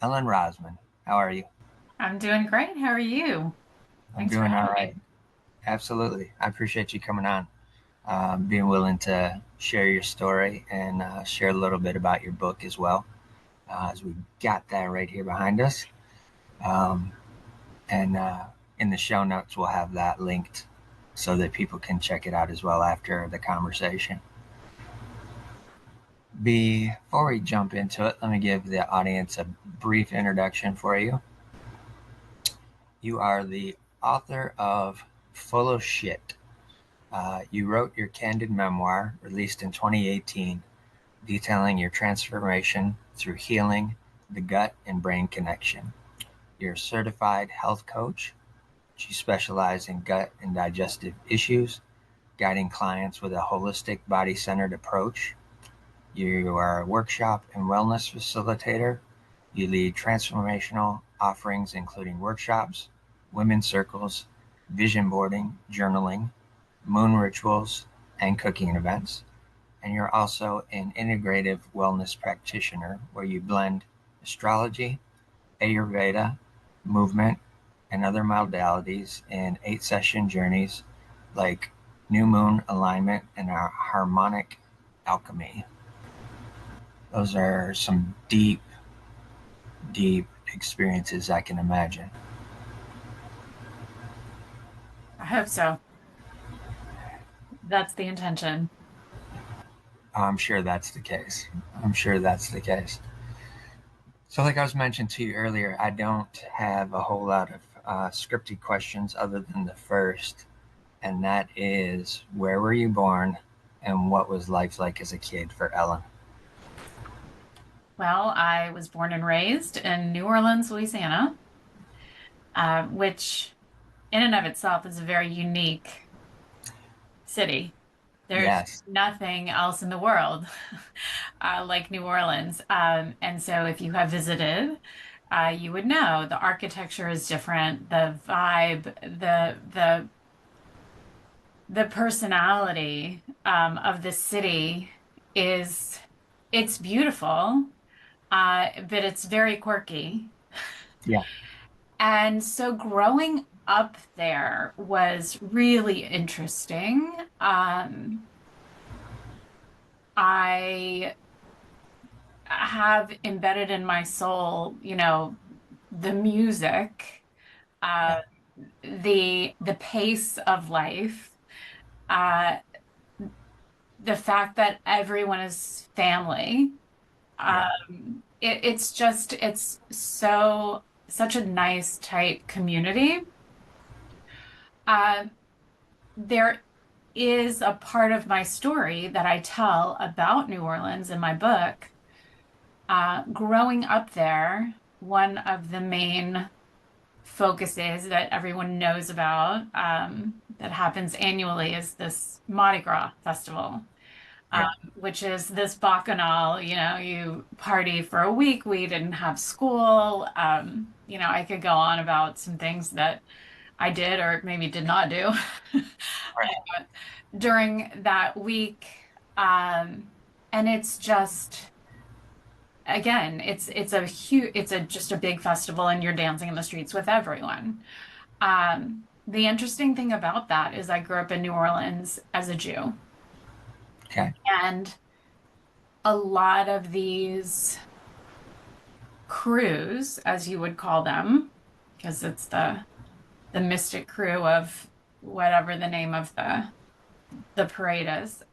Ellen Rozman. How are you? I'm doing great. How are you? I'm Thanks for doing all having right. me. Absolutely. I appreciate you coming on, being willing to share your story and share a little bit about your book as well, as we got that right here behind us. Um, and in the show notes, we'll have that linked so that people can check it out as well after the conversation. Before we jump into it, let me give the audience a brief introduction for you. You are the author of Full of Shit. You wrote your candid memoir, released in 2018, detailing your transformation through healing the gut and brain connection. You're a certified health coach. You specialize in gut and digestive issues, guiding clients with a holistic, body centered approach. You are a workshop and wellness facilitator. You lead transformational offerings, including workshops, women's circles, vision boarding, journaling, moon rituals, and cooking events. And you're also an integrative wellness practitioner where you blend astrology, Ayurveda, movement, and other modalities in 8 session journeys like new moon alignment and our harmonic alchemy. Those are some deep, deep experiences I can imagine. I hope so. That's the intention. I'm sure that's the case. I'm sure that's the case. So, like I was mentioned to you earlier, I don't have a whole lot of scripted questions other than the first, and that is where were you born and what was life like as a kid for Ellen? Well, I was born and raised in New Orleans, Louisiana, which in and of itself is a very unique city. There's Yes. nothing else in the world like New Orleans. And so if you have visited, you would know the architecture is different, the vibe, the personality of the city is it's beautiful, but it's very quirky. Yeah. And so growing up there was really interesting. I have embedded in my soul, the music, Yeah. uh, the pace of life, uh, the fact that everyone is family. Yeah. It's so such a nice, tight community. Uh, there is a part of my story that I tell about New Orleans in my book. Growing up there, one of the main focuses that everyone knows about that happens annually is this Mardi Gras festival. um, Yeah. which is this bacchanal, you party for a week. We didn't have school. I could go on about some things that I did or maybe did not do Right. during that week. And it's just, again, it's just a big festival and you're dancing in the streets with everyone. The interesting thing about that is I grew up in New Orleans as a Jew. Okay. And a lot of these crews, as you would call them, because it's the mystic crew of whatever the name of the parade is,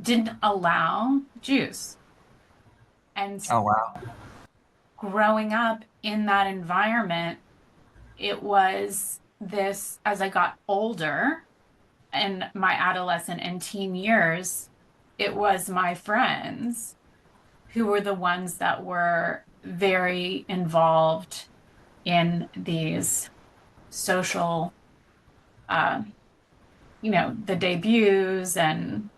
didn't allow Jews. And Oh, wow. growing up in that environment, it was this, as I got older in my adolescent and teen years, it was my friends who were the ones that were very involved in these social, uh, the debuts and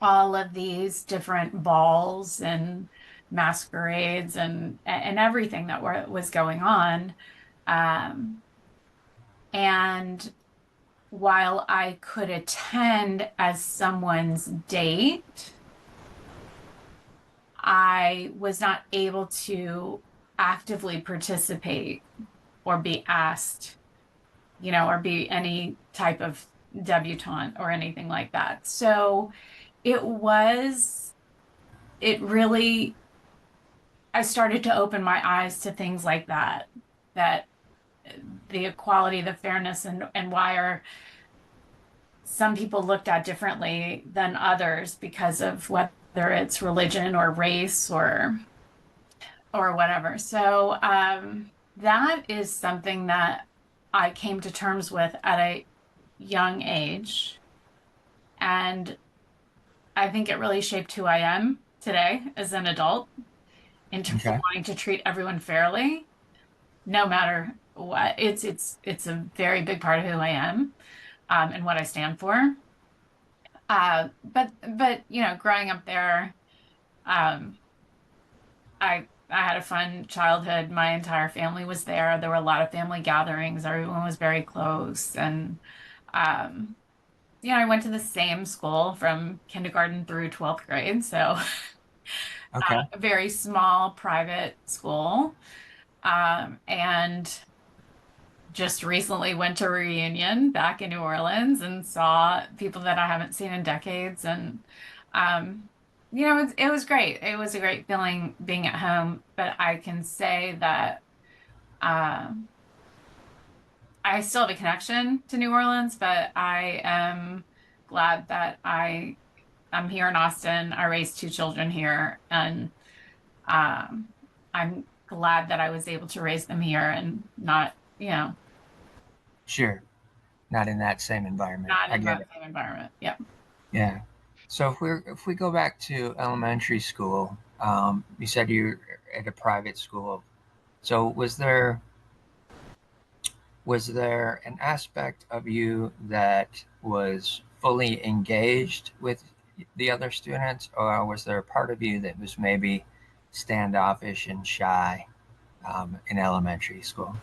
all of these different balls and masquerades and everything that was going on. Um, and while I could attend as someone's date, I was not able to actively participate or be asked, or be any type of debutante or anything like that. So it was, it really, I started to open my eyes to things like that, that the equality, the fairness, and why are some people looked at differently than others because of whether it's religion or race or whatever. So that is something that I came to terms with at a young age. And I think it really shaped who I am today as an adult in terms of Okay. wanting to treat everyone fairly, no matter what. It's a very big part of who I am, and what I stand for. But growing up there, um, I had a fun childhood. My entire family was there. There were a lot of family gatherings. Everyone was very close, and um, I went to the same school from kindergarten through 12th grade, so Okay. a very small private school. And just recently went to a reunion back in New Orleans and saw people that I haven't seen in decades. And, it was great. It was a great feeling being at home. But I can say that uh, I still have a connection to New Orleans, but I am glad that I'm here in Austin. I raised two children here, and um, I'm glad that I was able to raise them here and not, Sure. Not in that same environment. not I in get that it. same environment. Yep. Yeah. So if we go back to elementary school, you said you're at a private school. So was there an aspect of you that was fully engaged with the other students, or was there a part of you that was maybe standoffish and shy in elementary school?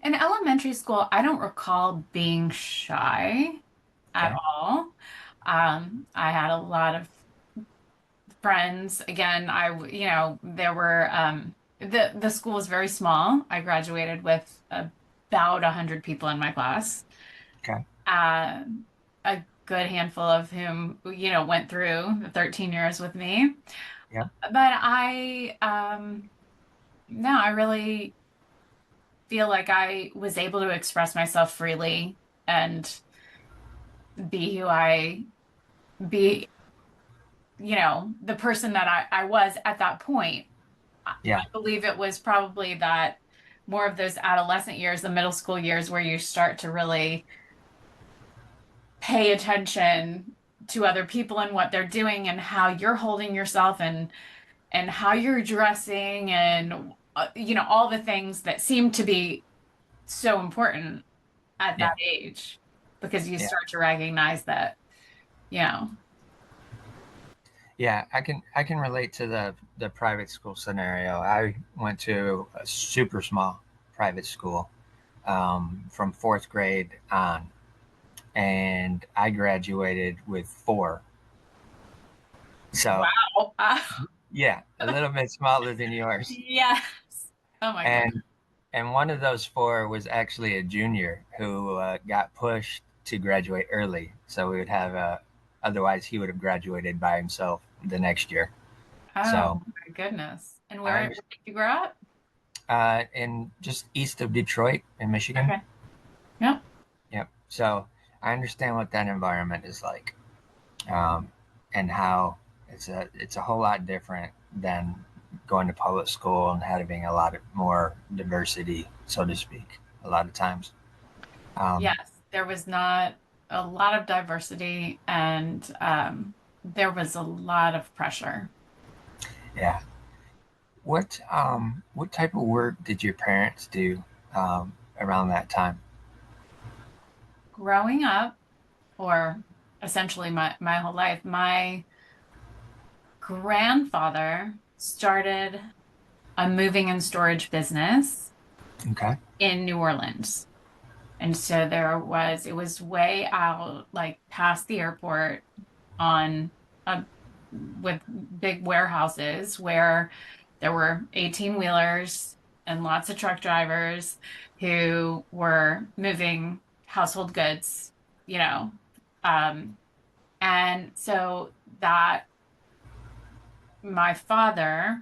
In elementary school, I don't recall being shy at Okay. all. I had a lot of friends. Again, there were the school was very small. I graduated with about 100 people in my class. Okay. Uh, a good handful of whom, went through the 13 years with me. Yeah. But no, I really feel like I was able to express myself freely and be who I be, the person that I was at that point. I Yeah. believe it was probably that more of those adolescent years, the middle school years, where you start to really pay attention to other people and what they're doing and how you're holding yourself and how you're dressing and all the things that seem to be so important at Yeah. that age because you Yeah. start to recognize that, you know, Yeah, I can relate to the private school scenario. I went to a super small private school from fourth grade on, and I graduated with four. So wow. yeah, a little bit smaller than yours, Yes. Oh my God. and one of those four was actually a junior who got pushed to graduate early, so we would have otherwise he would have graduated by himself the next year. Oh So my goodness. And I where understand. did you grow up? In just east of Detroit in Michigan. Okay. Yep. Yep. So I understand what that environment is like, um, and how it's a whole lot different than going to public school and having a lot of more diversity, so to speak. A lot of times. Um, Yes, there was not a lot of diversity and there was a lot of pressure. yeah. What type of work did your parents do around that time? Growing up, or essentially my whole life, my grandfather started a moving and storage business Okay. in New Orleans. And so it was way out, like past the airport on a with big warehouses where there were 18 wheelers and lots of truck drivers who were moving household goods, you know. Um, and so that my father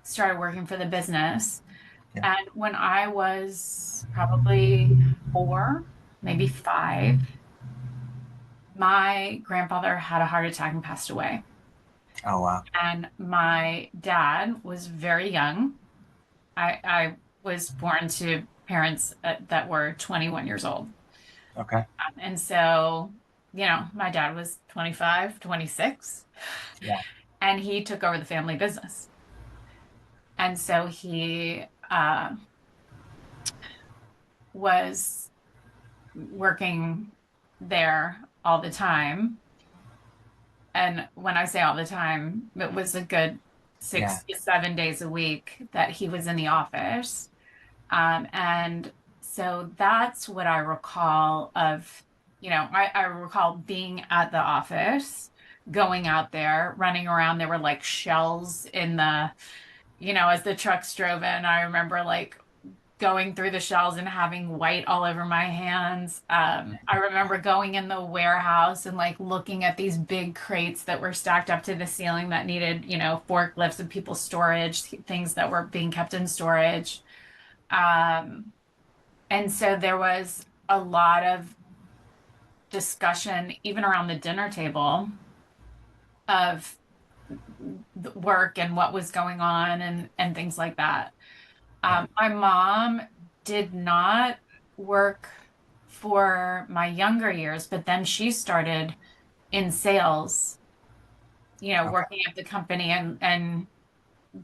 started working for the business. Yeah. And when I was probably 4, maybe 5, my grandfather had a heart attack and passed away. Oh, wow. And my dad was very young. I was born to parents that were 21 years old. Okay. And so, my dad was 25, 26, Yeah. and he took over the family business. And so he was working there all the time. And when I say all the time, it was a good Yeah. 6 to 7 days a week that he was in the office. And so that's what I recall of, I recall being at the office, going out there, running around. There were like shells in as the trucks drove in. I remember like going through the shells and having white all over my hands. I remember going in the warehouse and like looking at these big crates that were stacked up to the ceiling that needed, forklifts and people's storage, things that were being kept in storage. Um, and so there was a lot of discussion, even around the dinner table, of the work and what was going on and things like that. Yeah. My mom did not work for my younger years, but then she started in sales, Okay. working at the company and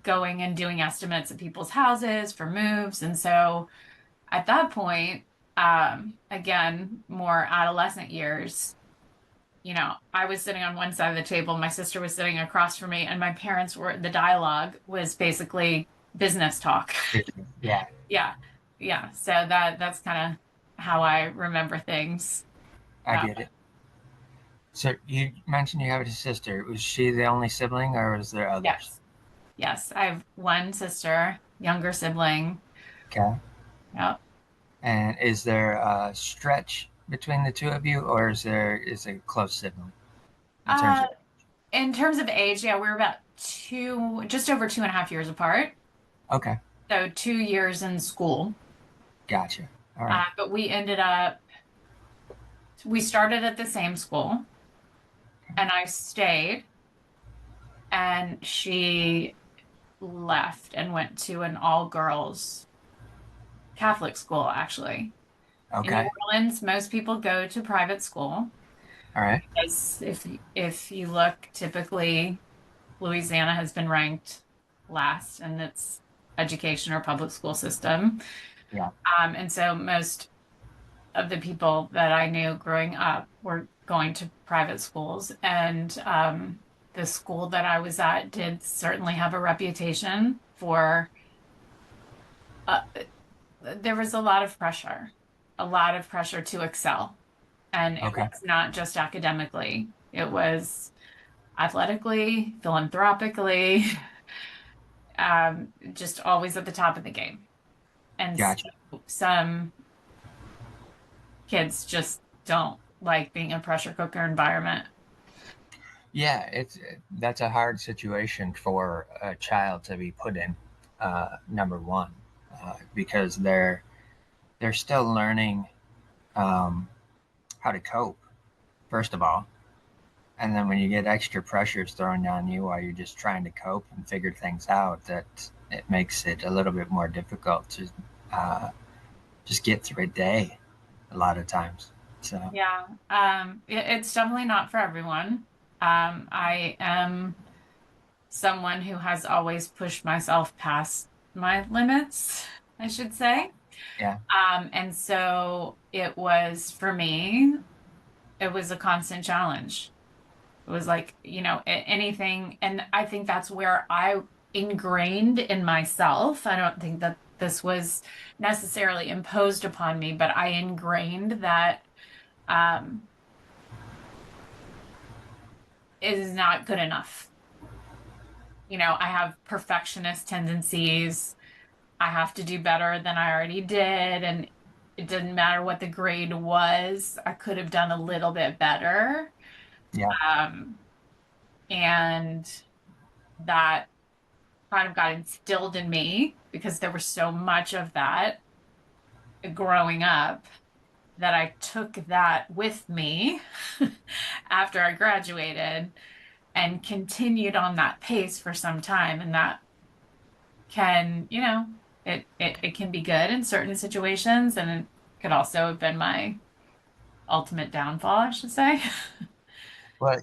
going and doing estimates of people's houses for moves. And so at that point, again, more adolescent years, I was sitting on one side of the table, my sister was sitting across from me, and my parents the dialogue was basically business talk. Yeah. Yeah. Yeah. So that's kind of how I remember things. I get it. So you mentioned you have a sister. Was she the only sibling, or was there others? Yes. Yes. I have one sister, younger sibling. Okay. Yep. And is there a stretch between the two of you, or is it a close sibling in terms Uh, of? in terms of age, yeah, we're about just over 2.5 years apart. Okay. So 2 years in school. Gotcha. All right. But we started at the same school and I stayed, and she left and went to an all girls Catholic school, actually. In New Okay. Orleans, most people go to private school All right. because if you look, typically Louisiana has been ranked last in its education or public school system. Yeah. And so most of the people that I knew growing up were going to private schools. And the school that I was at did certainly have a reputation for, uh, there was a lot of pressure to excel. And it Okay. was not just academically, it was athletically, philanthropically, just always at the top of the game. And so Gotcha. some kids just don't like being in a pressure cooker environment. Yeah, that's a hard situation for a child to be put in. Number one, because they're still learning um, how to cope. First of all, and then when you get extra pressures thrown on you while you're just trying to cope and figure things out, that it makes it a little bit more difficult to uh, just get through a day a lot of times. So Yeah, it's definitely not for everyone. I am someone who has always pushed myself past my limits, I should say. yeah, And so it was for me, it was a constant challenge. It was like, anything. And I think that's where I ingrained in myself. I don't think that this was necessarily imposed upon me, but I ingrained that um, is not good enough. I have perfectionist tendencies. I have to do better than I already did. And it didn't matter what the grade was, I could have done a little bit better. Yeah. Um, and that kind of got instilled in me because there was so much of that growing up that I took that with me after I graduated and continued on that pace for some time. And that can, it can be good in certain situations, and it could also have been my ultimate downfall, I should say. Well,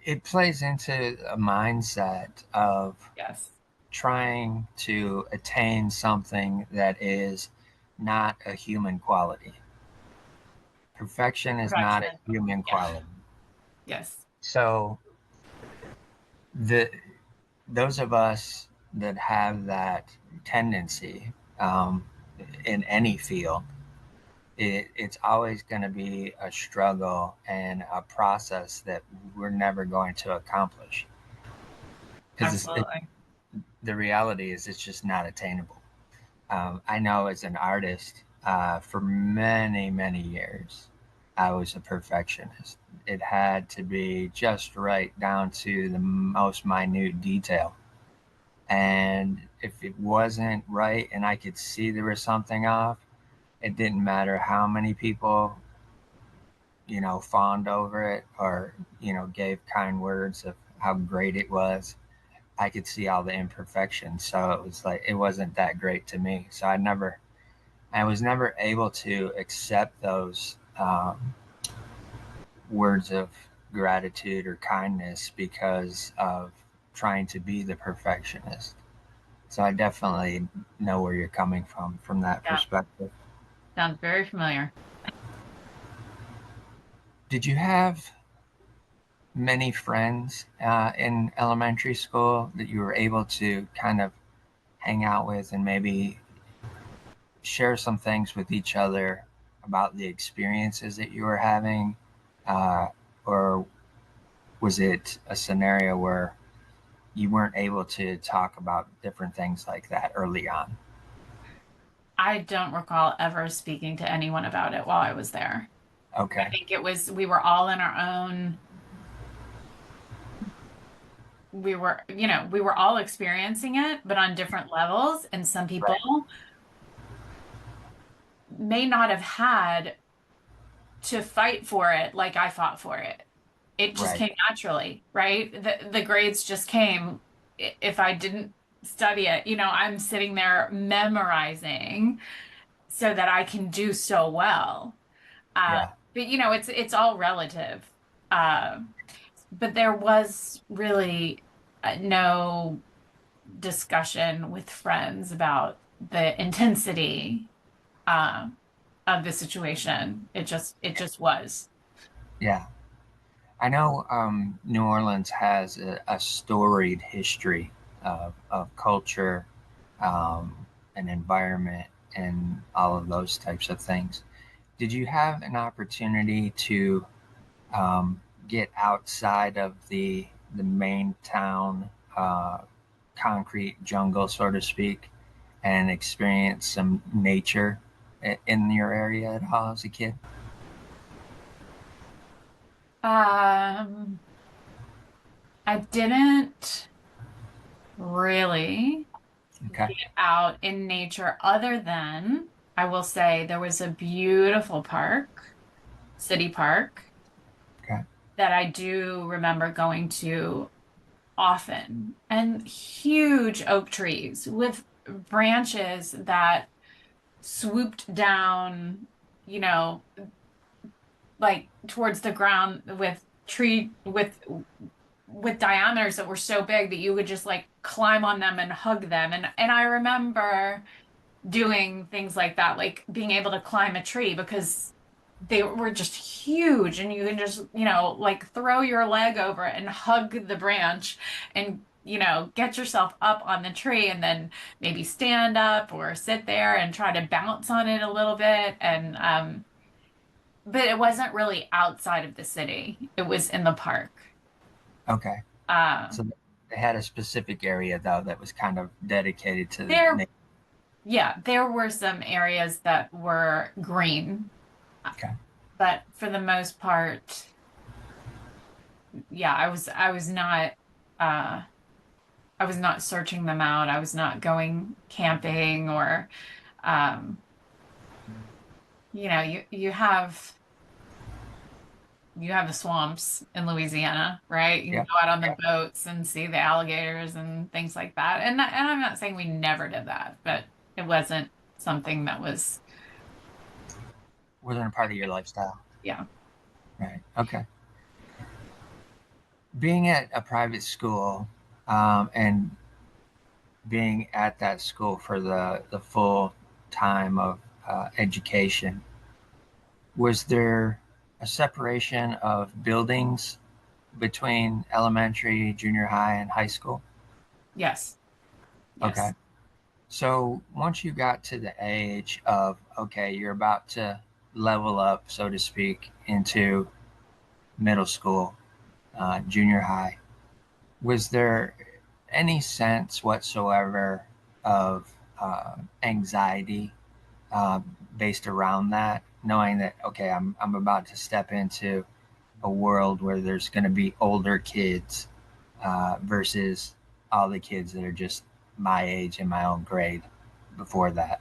it plays into a mindset of Yes. trying to attain something that is not a human quality. Perfection is not a Perfectionism. human Yeah. quality. Yes. So the those of us that have that tendency in any field, it's always going to be a struggle and a process that we're never going to accomplish because Absolutely. the reality is it's just not attainable. I know as an artist, for many, many years, I was a perfectionist. It had to be just right down to the most minute detail. And if it wasn't right and I could see there was something off, it didn't matter how many people, fawned over it or, gave kind words of how great it was. I could see all the imperfections. So it was like, it wasn't that great to me. So I was never able to accept those words of gratitude or kindness because of trying to be the perfectionist. So I definitely know where you're coming from that Yeah. perspective. Sounds very familiar. Did you have many friends in elementary school that you were able to kind of hang out with and maybe share some things with each other about the experiences that you were having? Uh, or was it a scenario where you weren't able to talk about different things like that early on? I don't recall ever speaking to anyone about it while I was there. I Okay. think we were all in our own, we were all experiencing it, but on different levels. And some people Right. may not have had to fight for it like I fought for it. It just Right. came naturally, right? The grades just came. If I didn't study it, I'm sitting there memorizing so that I can do so well. Yeah. But it's all relative. Uh, but there was really no discussion with friends about the intensity uh, of the situation. It just was. Yeah. I know New Orleans has a storied history of culture and environment and all of those types of things. Did you have an opportunity to get outside of the main town concrete jungle, so to speak, and experience some nature in your area at all as a kid? Um, I didn't really Okay. get out in nature other than I will say there was a beautiful park, city park, Okay. that I do remember going to often, and huge oak trees with branches that swooped down, you know, like towards the ground with tree with diameters that were so big that you would just like climb on them and hug them. And I remember doing things like that, like being able to climb a tree because they were just huge and you can just, like throw your leg over it and hug the branch and, get yourself up on the tree and then maybe stand up or sit there and try to bounce on it a little bit. And, but it wasn't really outside of the city. It was in the park. Okay. Uh, So they had a specific area though that was kind of dedicated to there, yeah, there were some areas that were green, Okay. but for the most part, yeah, uh, I was not searching them out. I was not going camping or, um, you have the swamps in Louisiana, right? You can Yeah. go out on the boats and see the alligators and things like that. And I'm not saying we never did that, but it wasn't something that was, Wasn't a part of your lifestyle. yeah. Right. Okay. Being at a private school, and being at that school for the full time of education, was there a separation of buildings between elementary, junior high, and high school? Yes. Okay. Yes. So once you got to the age of, okay, you're about to level up, so to speak, into middle school, junior high, was there any sense whatsoever of anxiety uh, based around that, knowing that, okay, I'm about to step into a world where there's going to be older kids versus all the kids that are just my age and my own grade before that?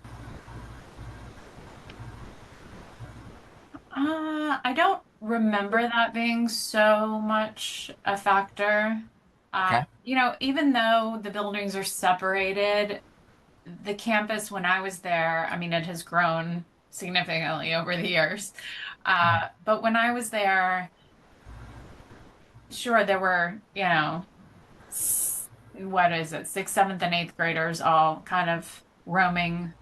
I don't remember that being so much a factor. Okay. Even though the buildings are separated, the campus when I was there, I mean, it has grown significantly over the years. Yeah. But when I was there, sure, there were, what is it, sixth, seventh, and eighth graders all kind of roaming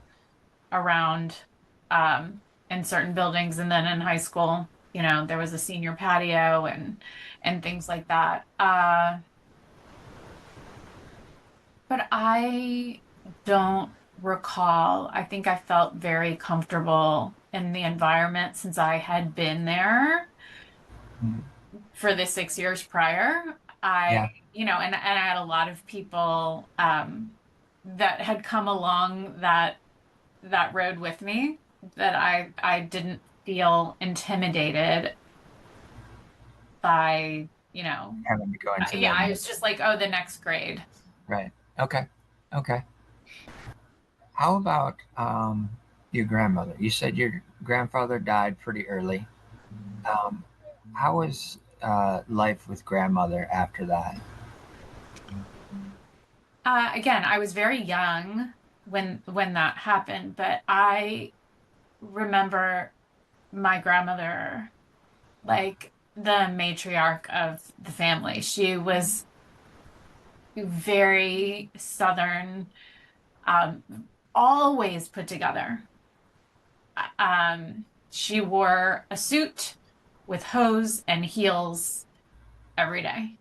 around in certain buildings. And then in high school, there was a senior patio and things like that. But I don't recall. I think I felt very comfortable in the environment since I had been there Mhm. for the 6 years prior. I, Yeah. and I had a lot of people that had come along that road with me that I didn't feel intimidated by, Having to go into yeah, the I mid. was just like, oh, the next grade. Right. Okay. Okay. How about your grandmother? You said your grandfather died pretty early. Um, how was life with grandmother after that? Again, I was very young when that happened, but I remember my grandmother like the matriarch of the family. She was very Southern, um, always put together. She wore a suit with hose and heels every day,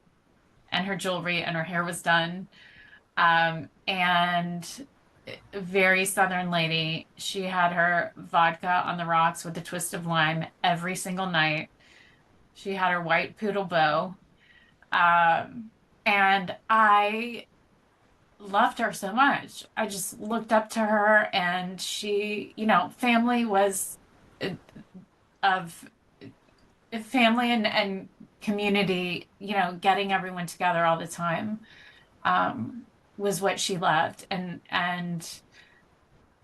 and her jewelry and her hair was done. And very Southern lady. She had her vodka on the rocks with a twist of lime every single night. She had her white poodle bow. Um, and I loved her so much. I just looked up to her, and she, family was uh, of family and community, getting everyone together all the time, was what she loved. And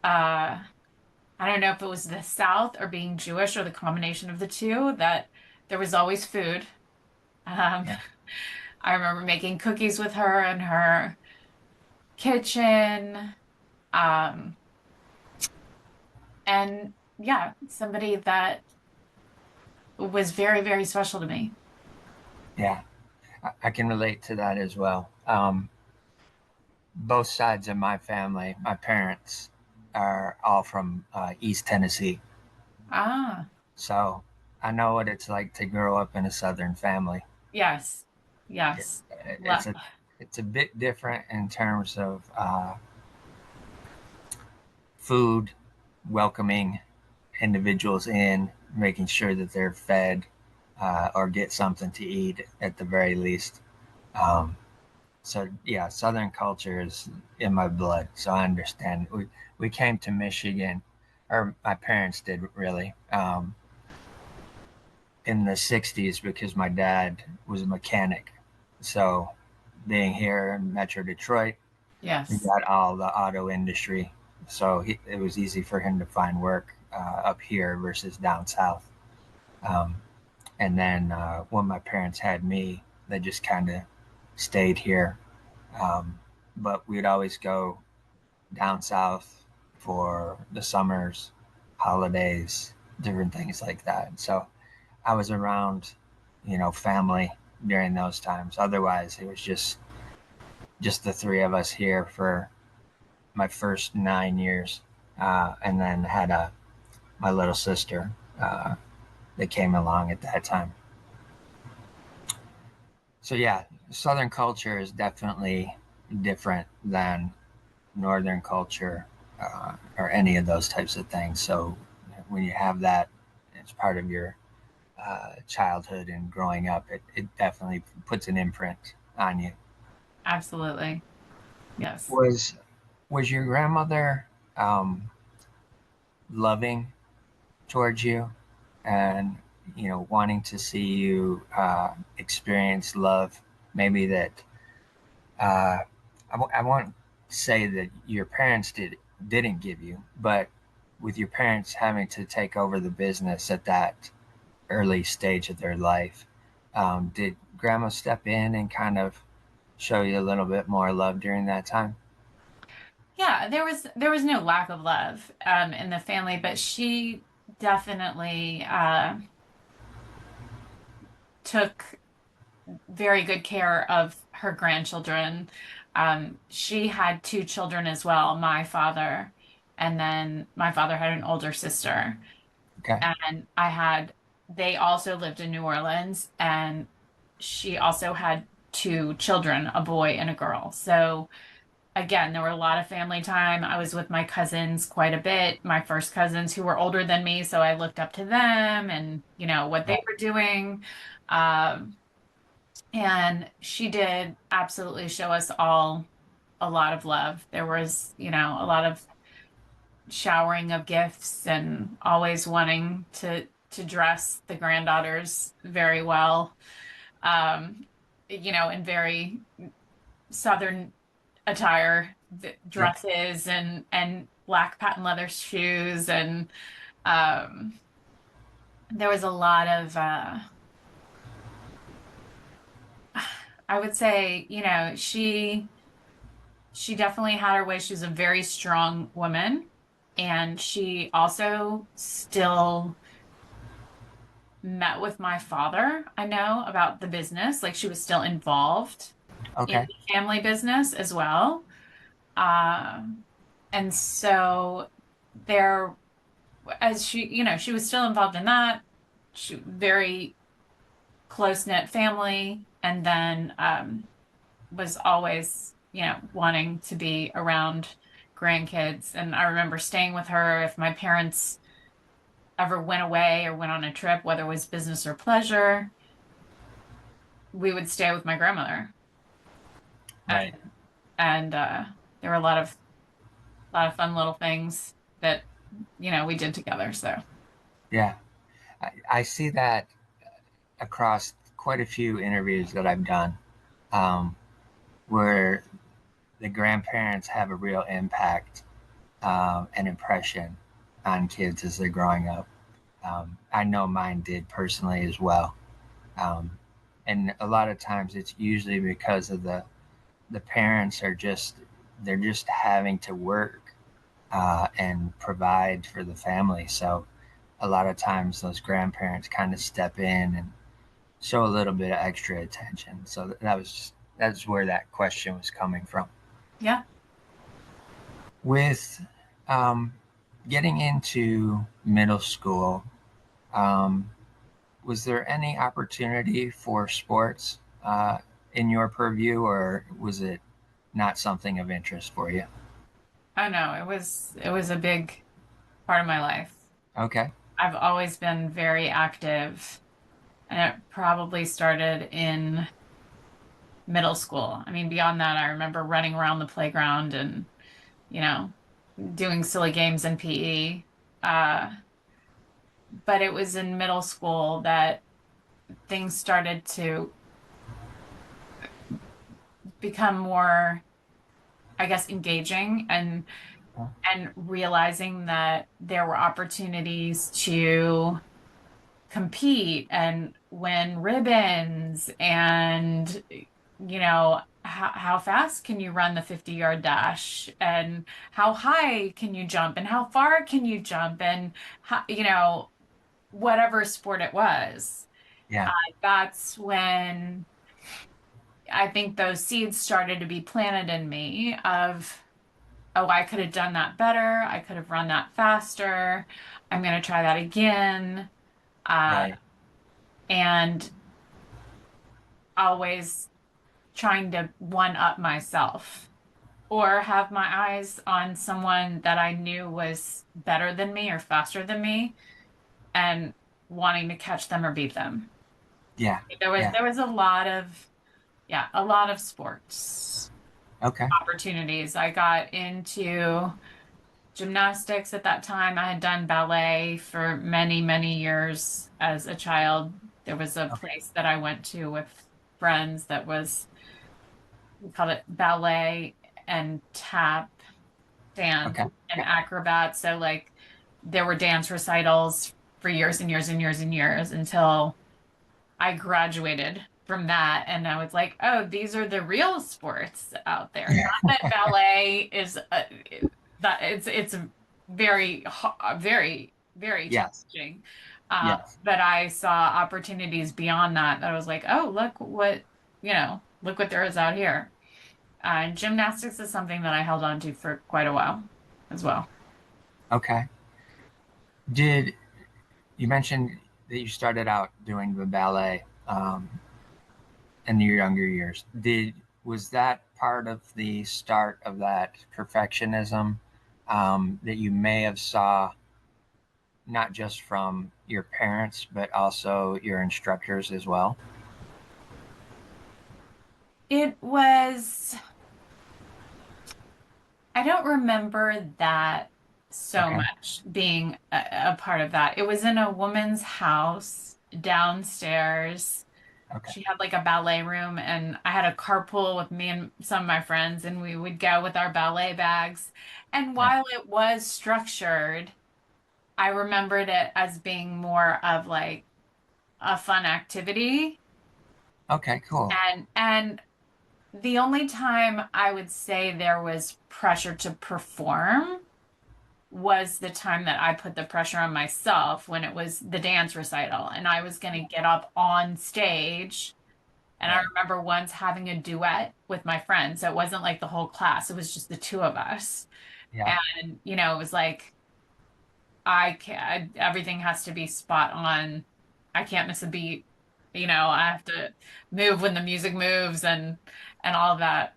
uh, I don't know if it was the South or being Jewish or the combination of the two, that there was always food. Um, Yeah. I remember making cookies with her in her kitchen. Um, and yeah, somebody that was very, very special to me. Yeah. I can relate to that as well. Both sides of my family, my parents are all from East Tennessee. Ah, So I know what it's like to grow up in a Southern family. yes, It, yes. it's a it's a bit different in terms of food, welcoming individuals in, making sure that they're fed or get something to eat at the very least. Um, so yeah, Southern culture is in my blood, so I understand. We came to Michigan, or my parents did really, in the '60s because my dad was a mechanic. So being here in Metro Detroit, we Yes. got all the auto industry, so it was easy for him to find work up here versus down south. Um, and then when my parents had me, they just kind of stayed here. Um, but we'd always go down south for the summers, holidays, different things like that. So I was around, family during those times. Otherwise, it was just the three of us here for my first 9 years, and then had my little sister that came along at that time. So yeah, Southern culture is definitely different than Northern culture, or any of those types of things. So when you have that as part of your childhood and growing up, it definitely puts an imprint on you. Absolutely. Yes. Was was your grandmother um, loving towards you, and wanting to see you experience love? Maybe that I won't say that your parents didn't give you, but with your parents having to take over the business at that early stage of their life, did grandma step in and kind of show you a little bit more love during that time? Yeah, there was no lack of love in the family, but she definitely took very good care of her grandchildren. She had two children as well, my father, and then my father had an older sister. Okay. And they also lived in New Orleans, and she also had two children, a boy and a girl. So again, there were a lot of family time. I was with my cousins quite a bit, my first cousins who were older than me, so I looked up to them and, what they Right. were doing. Um, and she did absolutely show us all a lot of love. There was, a lot of showering of gifts and always wanting to dress the granddaughters very well. Um, in very southern attire, Yep. dresses and black patent leather shoes, and um there was a lot of I would say, she definitely had her way. She was a very strong woman, and she also still met with my father, I know, about the business. Like she was still involved in Okay. the family business as well. Um, and so there, as she was still involved in that. She very close-knit family, and then was always, wanting to be around grandkids. And I remember staying with her if my parents ever went away or went on a trip, whether it was business or pleasure, we would stay with my grandmother. Right. And there were a lot of fun little things that, we did together. So Yeah. I see that across quite a few interviews that I've done, um, where the grandparents have a real impact, and impression on kids as they're growing up. I know mine did personally as well. Um, and a lot of times it's usually because of the parents they're just having to work and provide for the family. So a lot of times those grandparents kind of step in and show a little bit of extra attention. So that's where that question was coming from. yeah. With um, getting into middle school, um, was there any opportunity for sports in your purview, or was it not something of interest for you? I know it was a big part of my life. Okay. I've always been very active, and it probably started in middle school. I mean, beyond that, I remember running around the playground and, you know, doing silly games in PE. But it was in middle school that things started to become more, I guess, engaging and realizing that there were opportunities to compete and win ribbons and how fast can you run the 50-yard dash and how high can you jump and how far can you jump and how, whatever sport it was. Yeah. That's when I think those seeds started to be planted in me of, oh, I could have done that better. I could have run that faster. I'm going to try that again. Uh, Right. and always trying to one up myself or have my eyes on someone that I knew was better than me or faster than me and wanting to catch them or beat them. Yeah. There was Yeah. there was a lot of a lot of sports Okay. opportunities. I got into gymnastics at that time. I had done ballet for many, many years as a child. There was a Okay. place that I went to with friends that was, we called it ballet and tap dance Okay. and Yeah. acrobat. So like there were dance recitals for years and years and years and years until I graduated from that and I was like, oh, these are the real sports out there. Not that ballet is that it's very very very Yes. challenging. Yes. But I saw opportunities beyond that that I was like, oh, look what there is out here. Gymnastics is something that I held on to for quite a while as well. Okay. Did you mentioned that you started out doing the ballet in your younger years? Was that part of the start of that perfectionism that you may have saw not just from your parents but also your instructors as well? It was, I don't remember that so Okay. much being a part of that. It was in a woman's house downstairs. Okay. She had like a ballet room, and I had a carpool with me and some of my friends, and we would go with our ballet bags. And Yeah. while it was structured, I remembered it as being more of like a fun activity. Okay. Cool. And the only time I would say there was pressure to perform was the time that I put the pressure on myself when it was the dance recital and I was going to get up on stage. And I Right. remember once having a duet with my friend. So it wasn't like the whole class, it was just the two of us. Yeah. And, it was like, everything has to be spot on. I can't miss a beat. I have to move when the music moves and all of that.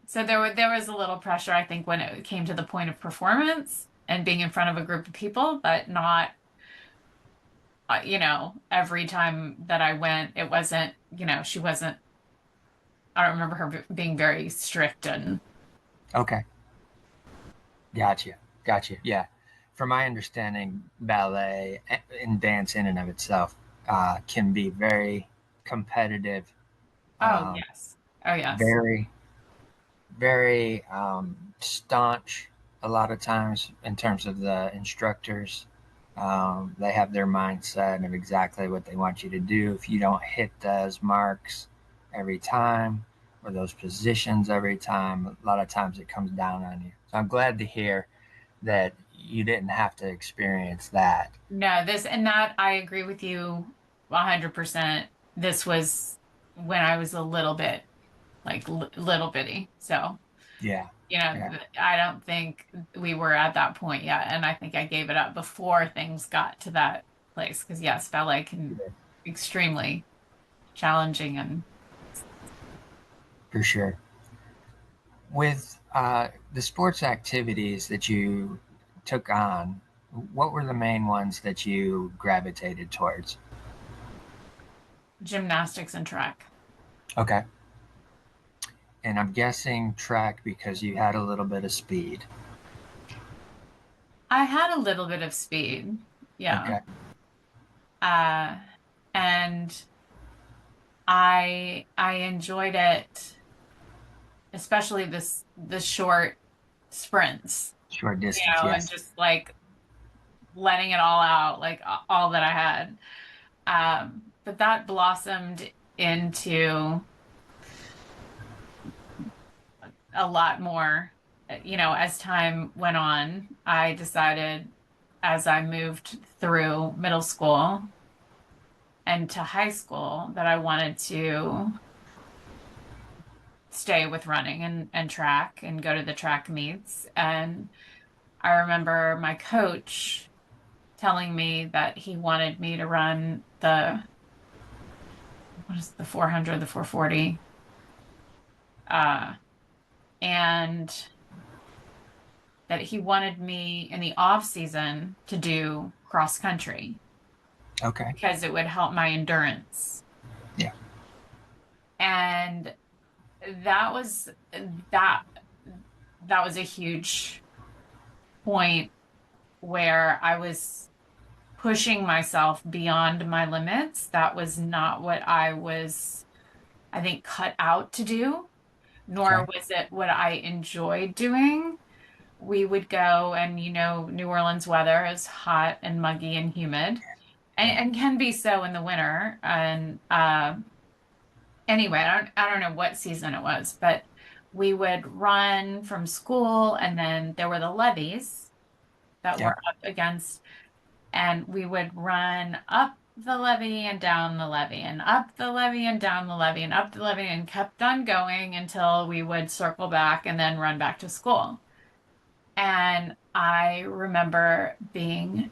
So there was a little pressure, I think, when it came to the point of performance and being in front of a group of people, but not, every time that I went, it wasn't, she wasn't, I don't remember her being very strict and, Okay. Gotcha. Gotcha. Yeah. From my understanding, ballet and dance in and of itself can be very competitive, oh, um, yes. Oh, yes. very, very staunch a lot of times in terms of the instructors. They have their mindset of exactly what they want you to do. If you don't hit those marks every time or those positions every time, a lot of times it comes down on you. So I'm glad to hear that you didn't have to experience that. No, this and that, I agree with you 100%. This was when I was a little bit, like little bitty. So, Yeah. Yeah. I don't think we were at that point yet. And I think I gave it up before things got to that place. Because yes, ballet can extremely challenging and For sure. With the sports activities that you took on, what were the main ones that you gravitated towards? gymnastics and track. Okay. And I'm guessing track because you had a little bit of speed. I had a little bit of speed. Yeah. Okay. Uh, and I enjoyed it, especially the short sprints, Short distance, and yes. just like letting it all out, like all that I had. But that blossomed into a lot more, as time went on. I decided as I moved through middle school and to high school that I wanted to stay with running and track and go to the track meets. And I remember my coach telling me that he wanted me to run what is the 400, the 440, uh, and that he wanted me in the off season to do cross country Okay. because it would help my endurance. Yeah. And that was that that was a huge point where I was pushing myself beyond my limits. That was not what I was, I think, cut out to do, nor Okay. was it what I enjoyed doing. We would go, and New Orleans weather is hot and muggy and humid, Yeah. and can be so in the winter. And anyway, I don't know what season it was, but we would run from school, and then there were the levees that Yeah. were up against, and we would run up the levee and down the levee and up the levee and down the levee and up the levee and kept on going until we would circle back and then run back to school. And I remember being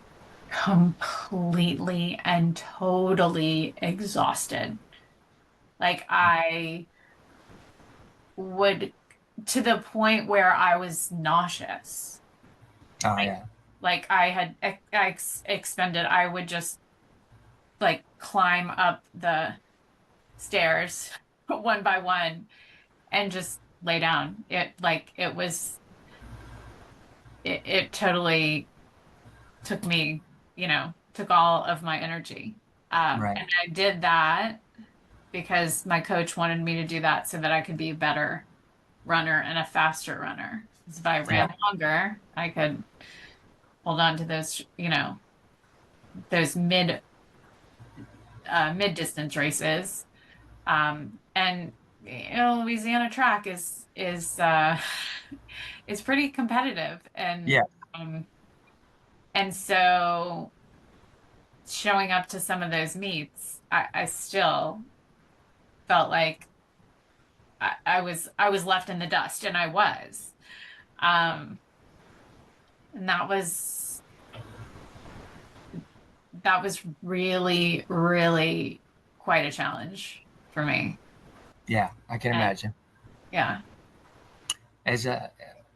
completely and totally exhausted. Like I would, to the point where I was nauseous. Oh, Like, yeah. like I had expended, I would just like climb up the stairs one by one and just lay down. It totally took me, took all of my energy. Right. And I did that because my coach wanted me to do that so that I could be a better runner and a faster runner. 'Cause if I Yeah. ran longer, I could hold on to those mid distance races. And Louisiana track is is pretty competitive, Yeah. um, and so showing up to some of those meets, I still felt like I was left in the dust, and I was. Um, and that was really, really quite a challenge for me. Yeah. I can And imagine. yeah. As a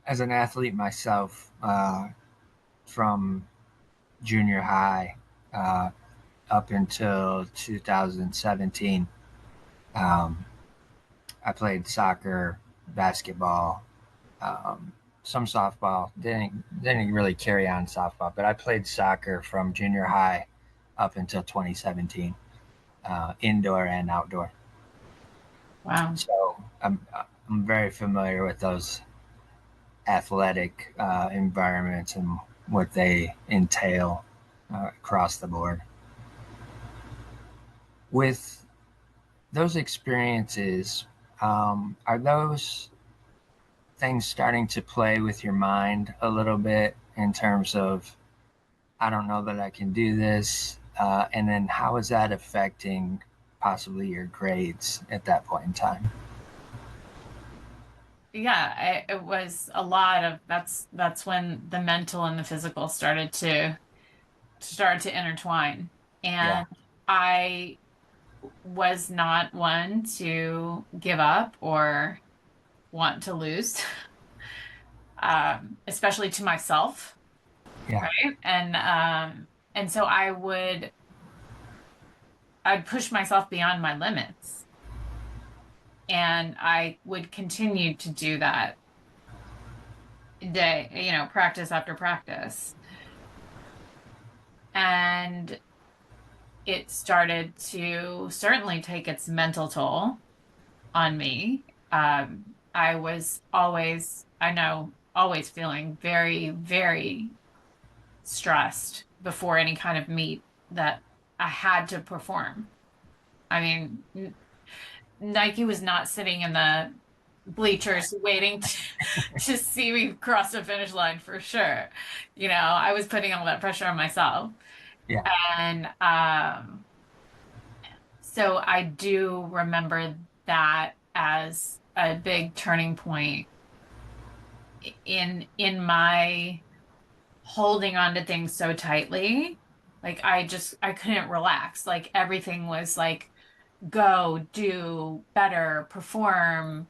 as an athlete myself, from junior high uh, up until 2017, um, I played soccer, basketball, um, some softball. Didn't really carry on softball, but I played soccer from junior high up until 2017, indoor and outdoor. Wow. So I'm very familiar with those athletic environments and what they entail across the board. With those experiences, are those things starting to play with your mind a little bit in terms of, I don't know that I can do this? And then how is that affecting possibly your grades at that point in time? Yeah, it was a lot of that's when the mental and the physical started to intertwine. Yeah. And I was not one to give up or want to lose, especially to myself, Yeah. right? And so I'd push myself beyond my limits. And I would continue to do that day, practice after practice. And it started to certainly take its mental toll on me. I was always, I know, always feeling very, very stressed before any kind of meet that I had to perform. I mean, Nike was not sitting in the bleachers waiting to see me cross the finish line for sure. I was putting all that pressure on myself. Yeah. And so I do remember that as a big turning point in my holding on to things so tightly. Like I couldn't relax. Like everything was like go, do better, perform,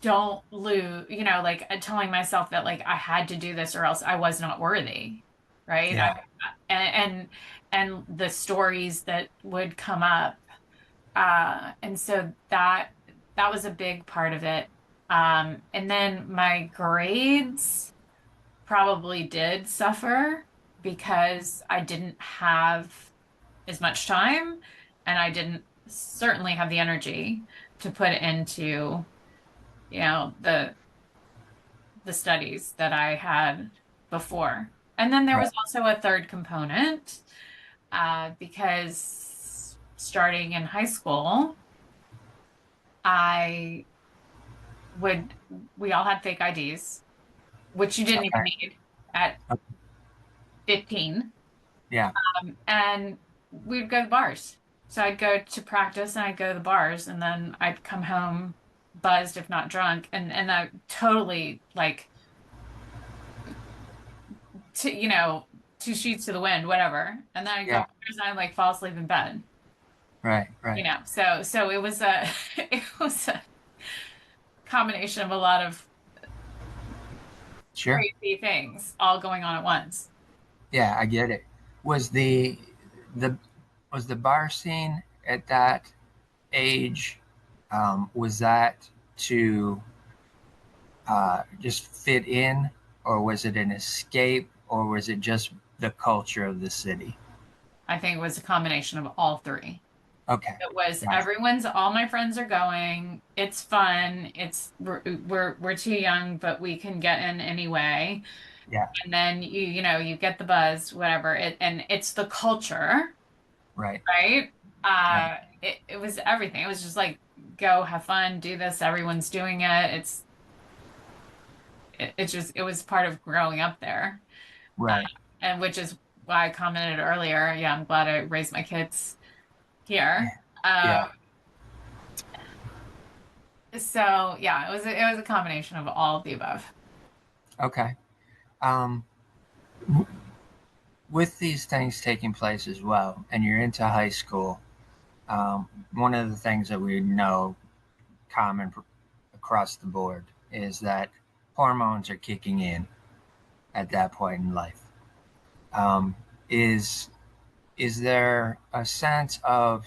don't lose, like telling myself that like I had to do this or else I was not worthy. Right? Yeah. And the stories that would come up. And so that was a big part of it. And then my grades probably did suffer because I didn't have as much time and I didn't certainly have the energy to put into, the studies that I had before. And then there Right. was also a third component, because starting in high school, I would, we all had fake IDs, which you didn't even Okay. need at 15. Yeah. And we'd go to bars. So I'd go to practice and I'd go to the bars and then I'd come home buzzed, if not drunk, and I totally like to, two sheets to the wind, whatever. And then I'd go Yeah. upstairs and I'd like fall asleep in bed. Right. Right. So it was a it was a combination of a lot of Sure. crazy things all going on at once. Yeah, I get it. Was the was the bar scene at that age, was that to just fit in, or was it an escape, or was it just the culture of the city? I think it was a combination of all three. Okay. It was Right. all my friends are going. It's fun. We're too young, but we can get in anyway. Yeah. And then you get the buzz, whatever. And it's the culture, Right. right? Right. It was everything. It was just like go have fun, do this. Everyone's doing it. It was part of growing up there. Uh, Right. and which is why I commented earlier. Yeah, I'm glad I raised my kids Yeah. here. Um, Yeah. so yeah, it was a combination of all of the above. Okay. Um, with these things taking place as well, and you're into high school, one of the things that we know common across the board is that hormones are kicking in at that point in life. Um, is is there a sense of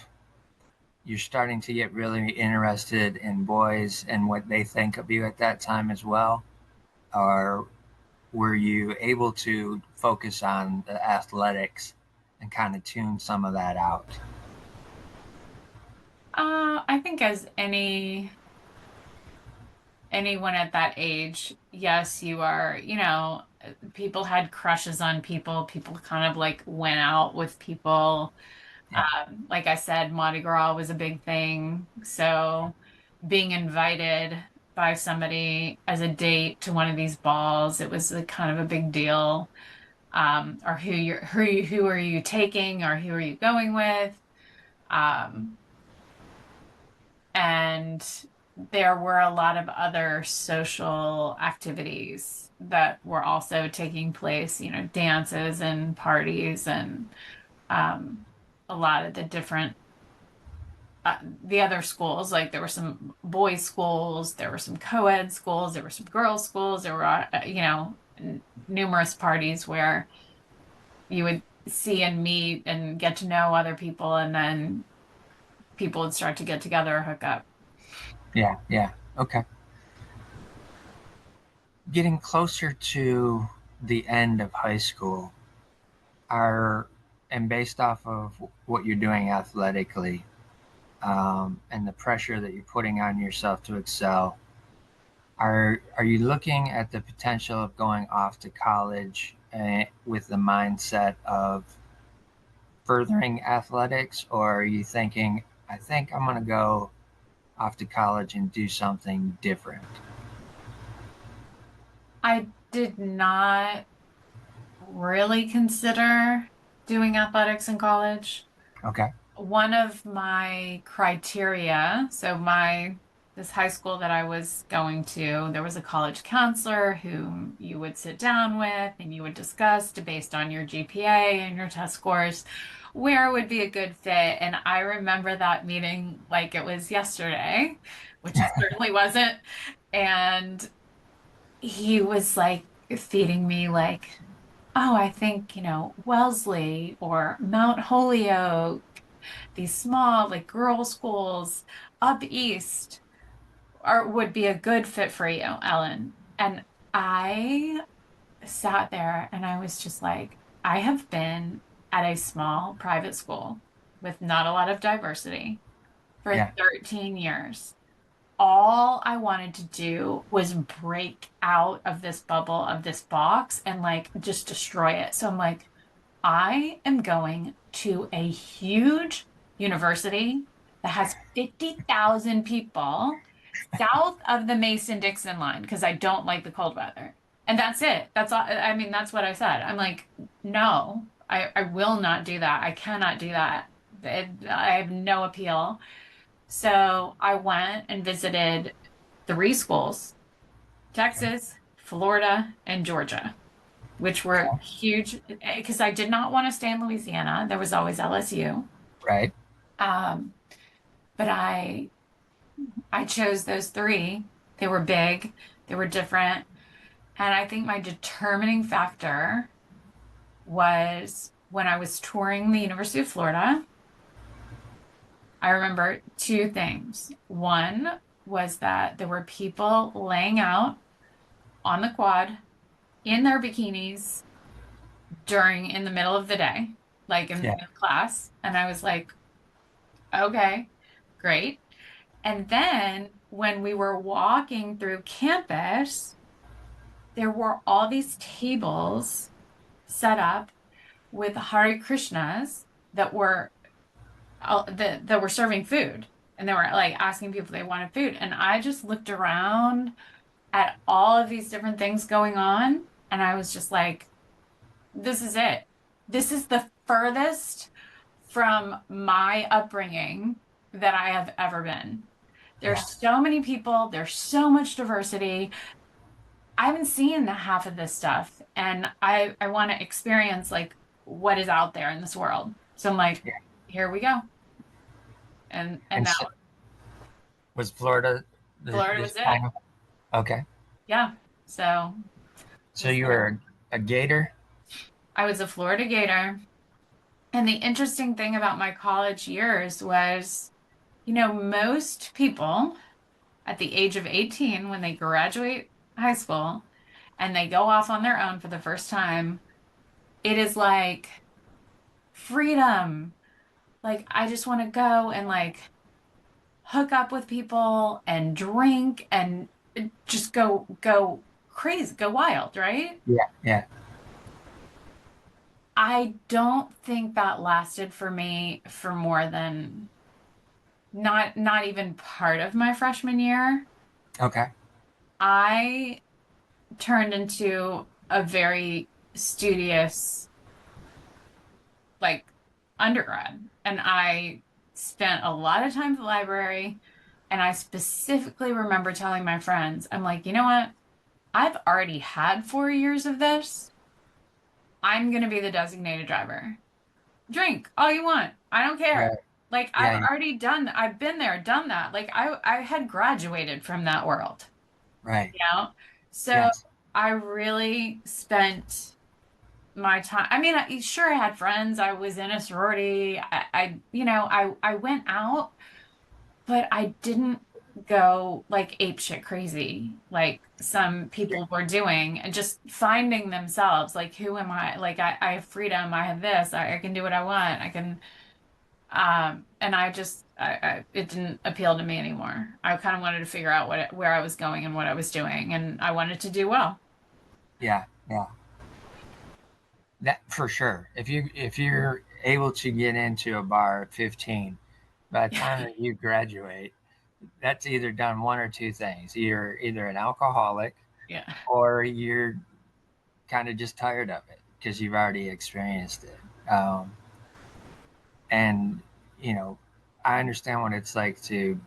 you're starting to get really interested in boys and what they think of you at that time as well? Or were you able to focus on the athletics and kind of tune some of that out? I think as anyone at that age, yes, you are, people had crushes on people. People kind of like went out with people. Yeah, Like I said, Mardi Gras was a big thing. So being invited by somebody as a date to one of these balls, it was a kind of a big deal. Or who are you taking or who are you going with? Um, and there were a lot of other social activities that were also taking place, dances and parties and um, a lot of the different the other schools, like there were some boys' schools, there were some co-ed schools, there were some girls' schools, there were, numerous parties where you would see and meet and get to know other people, and then people would start to get together or hook up. Yeah, yeah. Okay. Getting closer to the end of high school, are and based off of what you're doing athletically, and the pressure that you're putting on yourself to excel, are you looking at the potential of going off to college with the mindset of furthering athletics, or are you thinking, I think I'm going to go off to college and do something different? I did not really consider doing athletics in college. Okay. One of my criteria, so my this high school that I was going to, there was a college counselor whom you would sit down with and you would discuss based on your GPA and your test scores where would be a good fit. And I remember that meeting like it was yesterday, which it certainly wasn't. And he was like feeding me like, oh, I think, Wellesley or Mount Holyoke, these small like girl schools up east would be a good fit for you, Ellen. And I sat there and I was just like, I have been at a small private school with not a lot of diversity for Yeah. 13 years. All I wanted to do was break out of this bubble of this box and like just destroy it. So I'm like, I am going to a huge university that has 50,000 people south of the Mason-Dixon line because I don't like the cold weather. And that's it. That's all. I mean, that's what I said. I'm like, no, I will not do that. I cannot do that. I have no appeal. So I went and visited three schools, Texas, Florida, and Georgia, which were huge because I did not want to stay in Louisiana. There was always LSU. Right. Um, but I chose those three. They were big, they were different. And I think my determining factor was when I was touring the University of Florida. I remember two things. One was that there were people laying out on the quad in their bikinis in the middle of the day, like in Yeah. class. And I was like, okay, great. And then when we were walking through campus, there were all these tables set up with Hare Krishnas that were that were serving food. And they were like asking people if they wanted food. And I just looked around at all of these different things going on. And I was just like, this is it. This is the furthest from my upbringing that I have ever been. Yeah. There's so many people, there's so much diversity. I haven't seen the half of this stuff, and I want to experience like what is out there in this world. So I'm like, Yeah. here we go. And And now so, was Florida Florida this was it. time? Okay. Yeah. So So was you there. were a Gator? I was a Florida Gator. And the interesting thing about my college years was, most people at the age of 18, when they graduate high school and they go off on their own for the first time, it is like freedom. Like, I just want to go and like hook up with people and drink and just go crazy, go wild, right? Yeah. Yeah. I don't think that lasted for me for more than not even part of my freshman year. Okay. I turned into a very studious like undergrad, and I spent a lot of time at the library, and I specifically remember telling my friends, I'm like, you know what? I've already had 4 years of this. I'm gonna be the designated driver. Drink all you want. I don't Right. care. Like I've Yeah. already done, I've been there, done that. Like I had graduated from that world, Right. you know? So Yes. I really spent my time. I mean, sure, I had friends. I was in a sorority. I went out, but I didn't go like apeshit crazy, like some Yeah. people were doing, and just finding themselves like, who am I? Like, I have freedom, I have this, I can do what I want, I can, and I just, it didn't appeal to me anymore. I kind of wanted to figure out where I was going and what I was doing, and I wanted to do well. Yeah. Yeah. That for sure. If you're able to get into a bar at 15, by the time that you graduate, that's either done one or two things. You're either an alcoholic Yeah. or you're kind of just tired of it because you've already experienced it. And you know, I understand what it's like to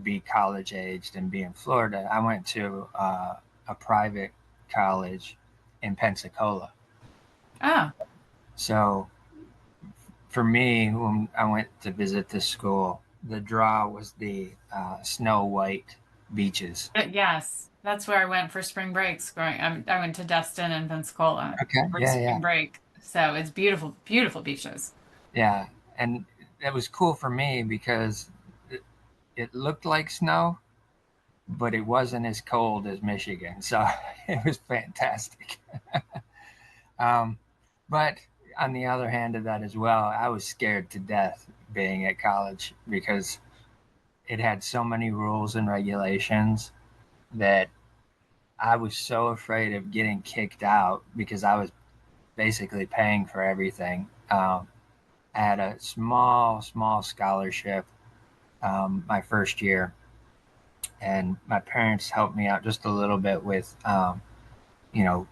be college aged and be in Florida. I went to a private college in Pensacola. Oh, So for me, when I went to visit this school, the draw was the snow white beaches. but yes, that's where I went for spring breaks. I went to Destin and Pensacola Okay. for Yeah, yeah, spring break. So it's beautiful, beautiful beaches. yeah. And it was cool for me because it looked like snow, but it wasn't as cold as Michigan. So it was fantastic. Um, but on the other hand of that as well, I was scared to death being at college because it had so many rules and regulations that I was so afraid of getting kicked out because I was basically paying for everything. I had a small scholarship my first year, and my parents helped me out just a little bit with, you know,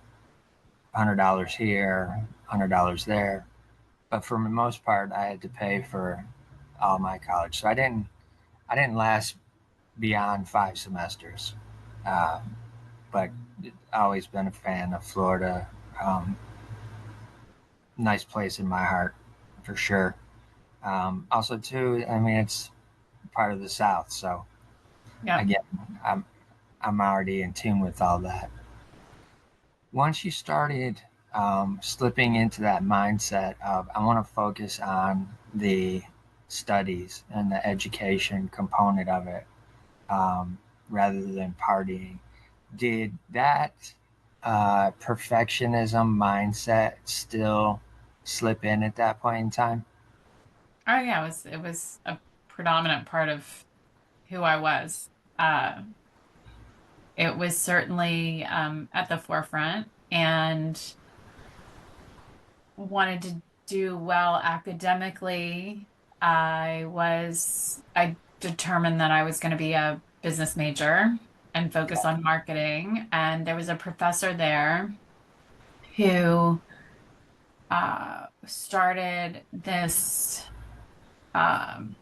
$100 here, $100 there. But for the most part, I had to pay for all my college, so I didn't last beyond 5 semesters. Um, but I've always been a fan of Florida. Um, nice place in my heart, for sure. Also, too, I mean, it's part of the South, so Yeah. again, I'm I'm already in tune with all that. Once you started slipping into that mindset of I want to focus on the studies and the education component of it rather than partying, did that perfectionism mindset still slip in at that point in time? Oh yeah, it was a predominant part of who I was. Uh, it was certainly at the forefront, and wanted to do well academically. I determined that I was going to be a business major and focus on marketing. And there was a professor there who started this, um,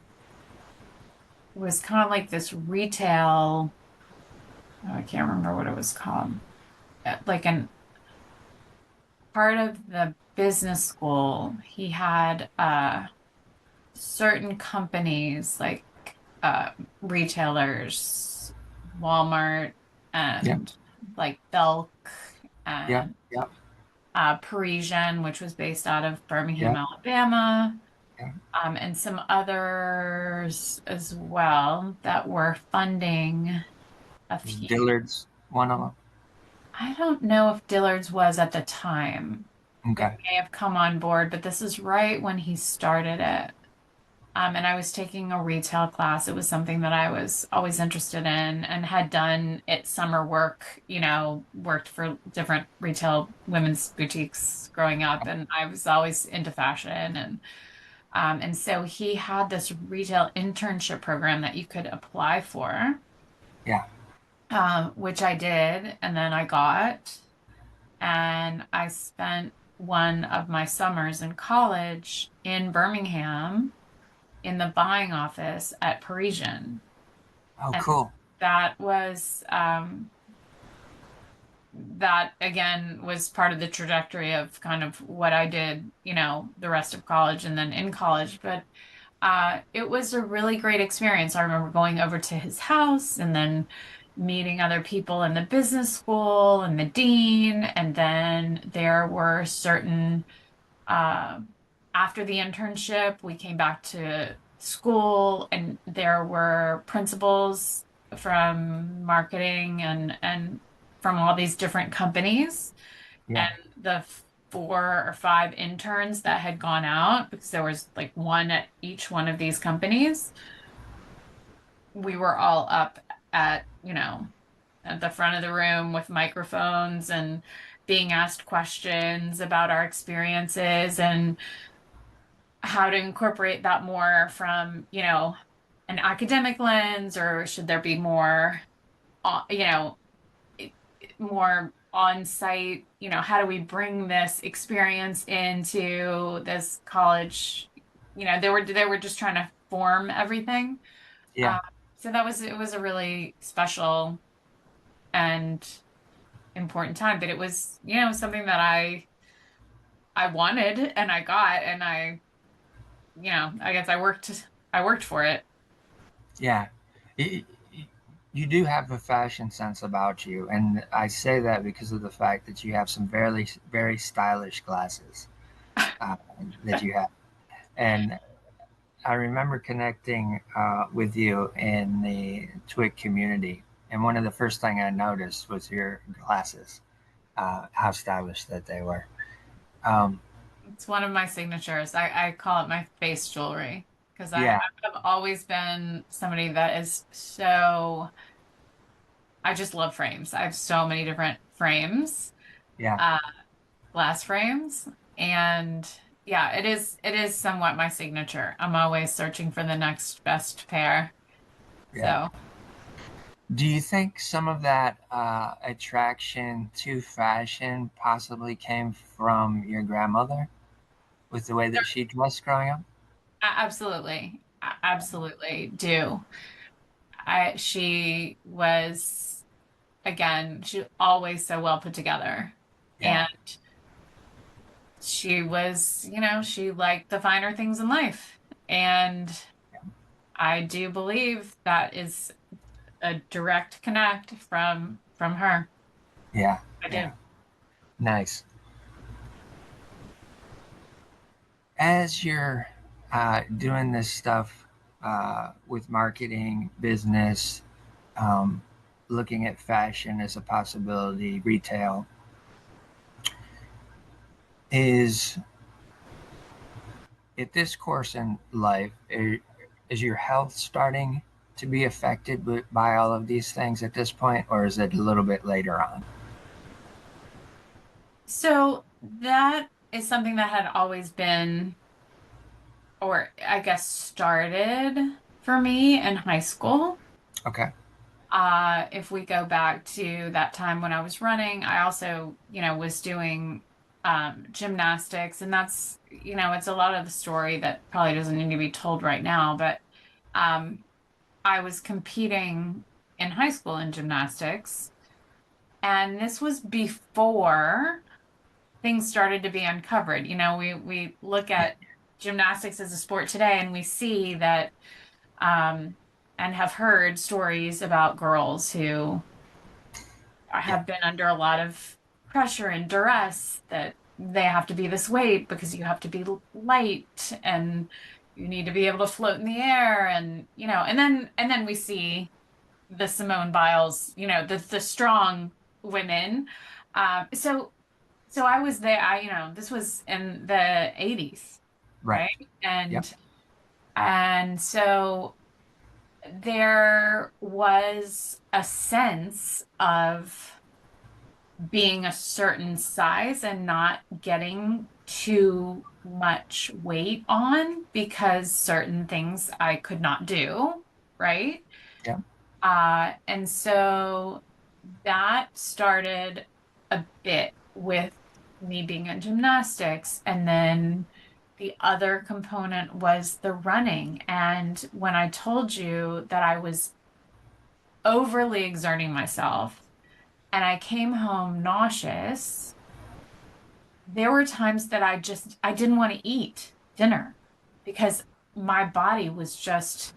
was kind of like this retail, oh, I can't remember what it was called, like an part of the business school. He had certain companies like uh, retailers, Walmart, Yeah, and like Belk, yeah, and yeah, Parisian, which was based out of Birmingham, yeah, Alabama, yeah. and some others as well that were funding a Was few. Dillard's one of I don't know if Dillard's was at the time. them? It Okay. may have come on board, but this is right when he started it. And I was taking a retail class. It was something that I was always interested in and had done at summer work, worked for different retail women's boutiques growing up, and I was always into fashion, and so he had this retail internship program that you could apply for, Yeah. which I did, and then I got, and I spent one of my summers in college in Birmingham in the buying office at Parisian. Oh, And cool. that was, that again was part of the trajectory of kind of what I did, the rest of college and then in college. But it was a really great experience. I remember going over to his house and then meeting other people in the business school and the dean. And then there were certain uh, after the internship, we came back to school, and there were principals from marketing and from all these different companies. And Yeah. the 4 or 5 interns that had gone out, because there was like one at each one of these companies, we were all up at, at the front of the room with microphones and being asked questions about our experiences and how to incorporate that more from, an academic lens, or should there be more, uh, you know, more on site, how do we bring this experience into this college? They were just trying to form everything. Yeah. Uh, so it was a really special and important time, but it was, something that I wanted and I got, and I guess I worked for it. Yeah. Y- You do have a fashion sense about you, and I say that because of the fact that you have some very, very stylish glasses uh, that you have. And I remember connecting with you in the Twig community, and one of the first thing I noticed was your glasses, how stylish that they were. Um, It's one of my signatures. I call it my face jewelry because I yeah, have always been somebody that is so, I just love frames. I have so many different frames, yeah, uh, glass frames, and yeah, it is somewhat my signature. I'm always searching for the next best pair. yeah. So Do you think some of that attraction to fashion possibly came from your grandmother with the way that she dressed growing up? absolutely, absolutely do. She was, again, she always so well put together. Yeah, And she was, she liked the finer things in life. And I do believe that is a direct connect from her. yeah, I yeah. do. Nice. As you're doing this stuff with marketing, business, um, looking at fashion as a possibility, retail, is at this course in life, is your health starting to be affected by all of these things at this point, or is it a little bit later on? So that is something that had always been, or I guess started for me in high school. Okay. If we go back to that time when I was running, I also, was doing gymnastics, and that's, it's a lot of the story that probably doesn't need to be told right now, but um, I was competing in high school in gymnastics, and this was before things started to be uncovered. We look Yeah. at gymnastics as a sport today, and we see that um, and have heard stories about girls who Yeah. have been under a lot of pressure and duress, that they have to be this weight because you have to be light and you need to be able to float in the air, and then we see the Simone Biles, the strong women. So I was there. This was in the 80s, Right. right? Yep. And so there was a sense of being a certain size and not getting too much weight on because certain things I could not do, right? Yep. And so that started a bit with me being in gymnastics. And then the other component was the running. And when I told you that I was overly exerting myself and I came home nauseous, there were times that I didn't want to eat dinner because my body was just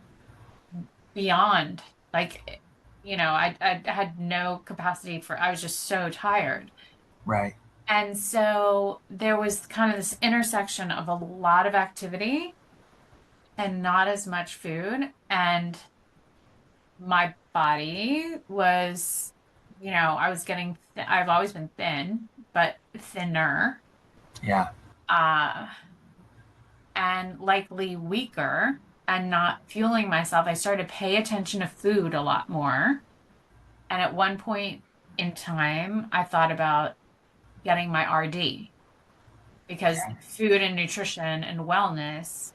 beyond, like, I had no capacity for, I was just so tired. Right. And so there was kind of this intersection of a lot of activity and not as much food. And my body was, I was getting, I've always been thin, but thinner, Yeah. uh, and likely weaker and not fueling myself. I started to pay attention to food a lot more. And at one point in time, I thought about getting my RD because Okay. food and nutrition and wellness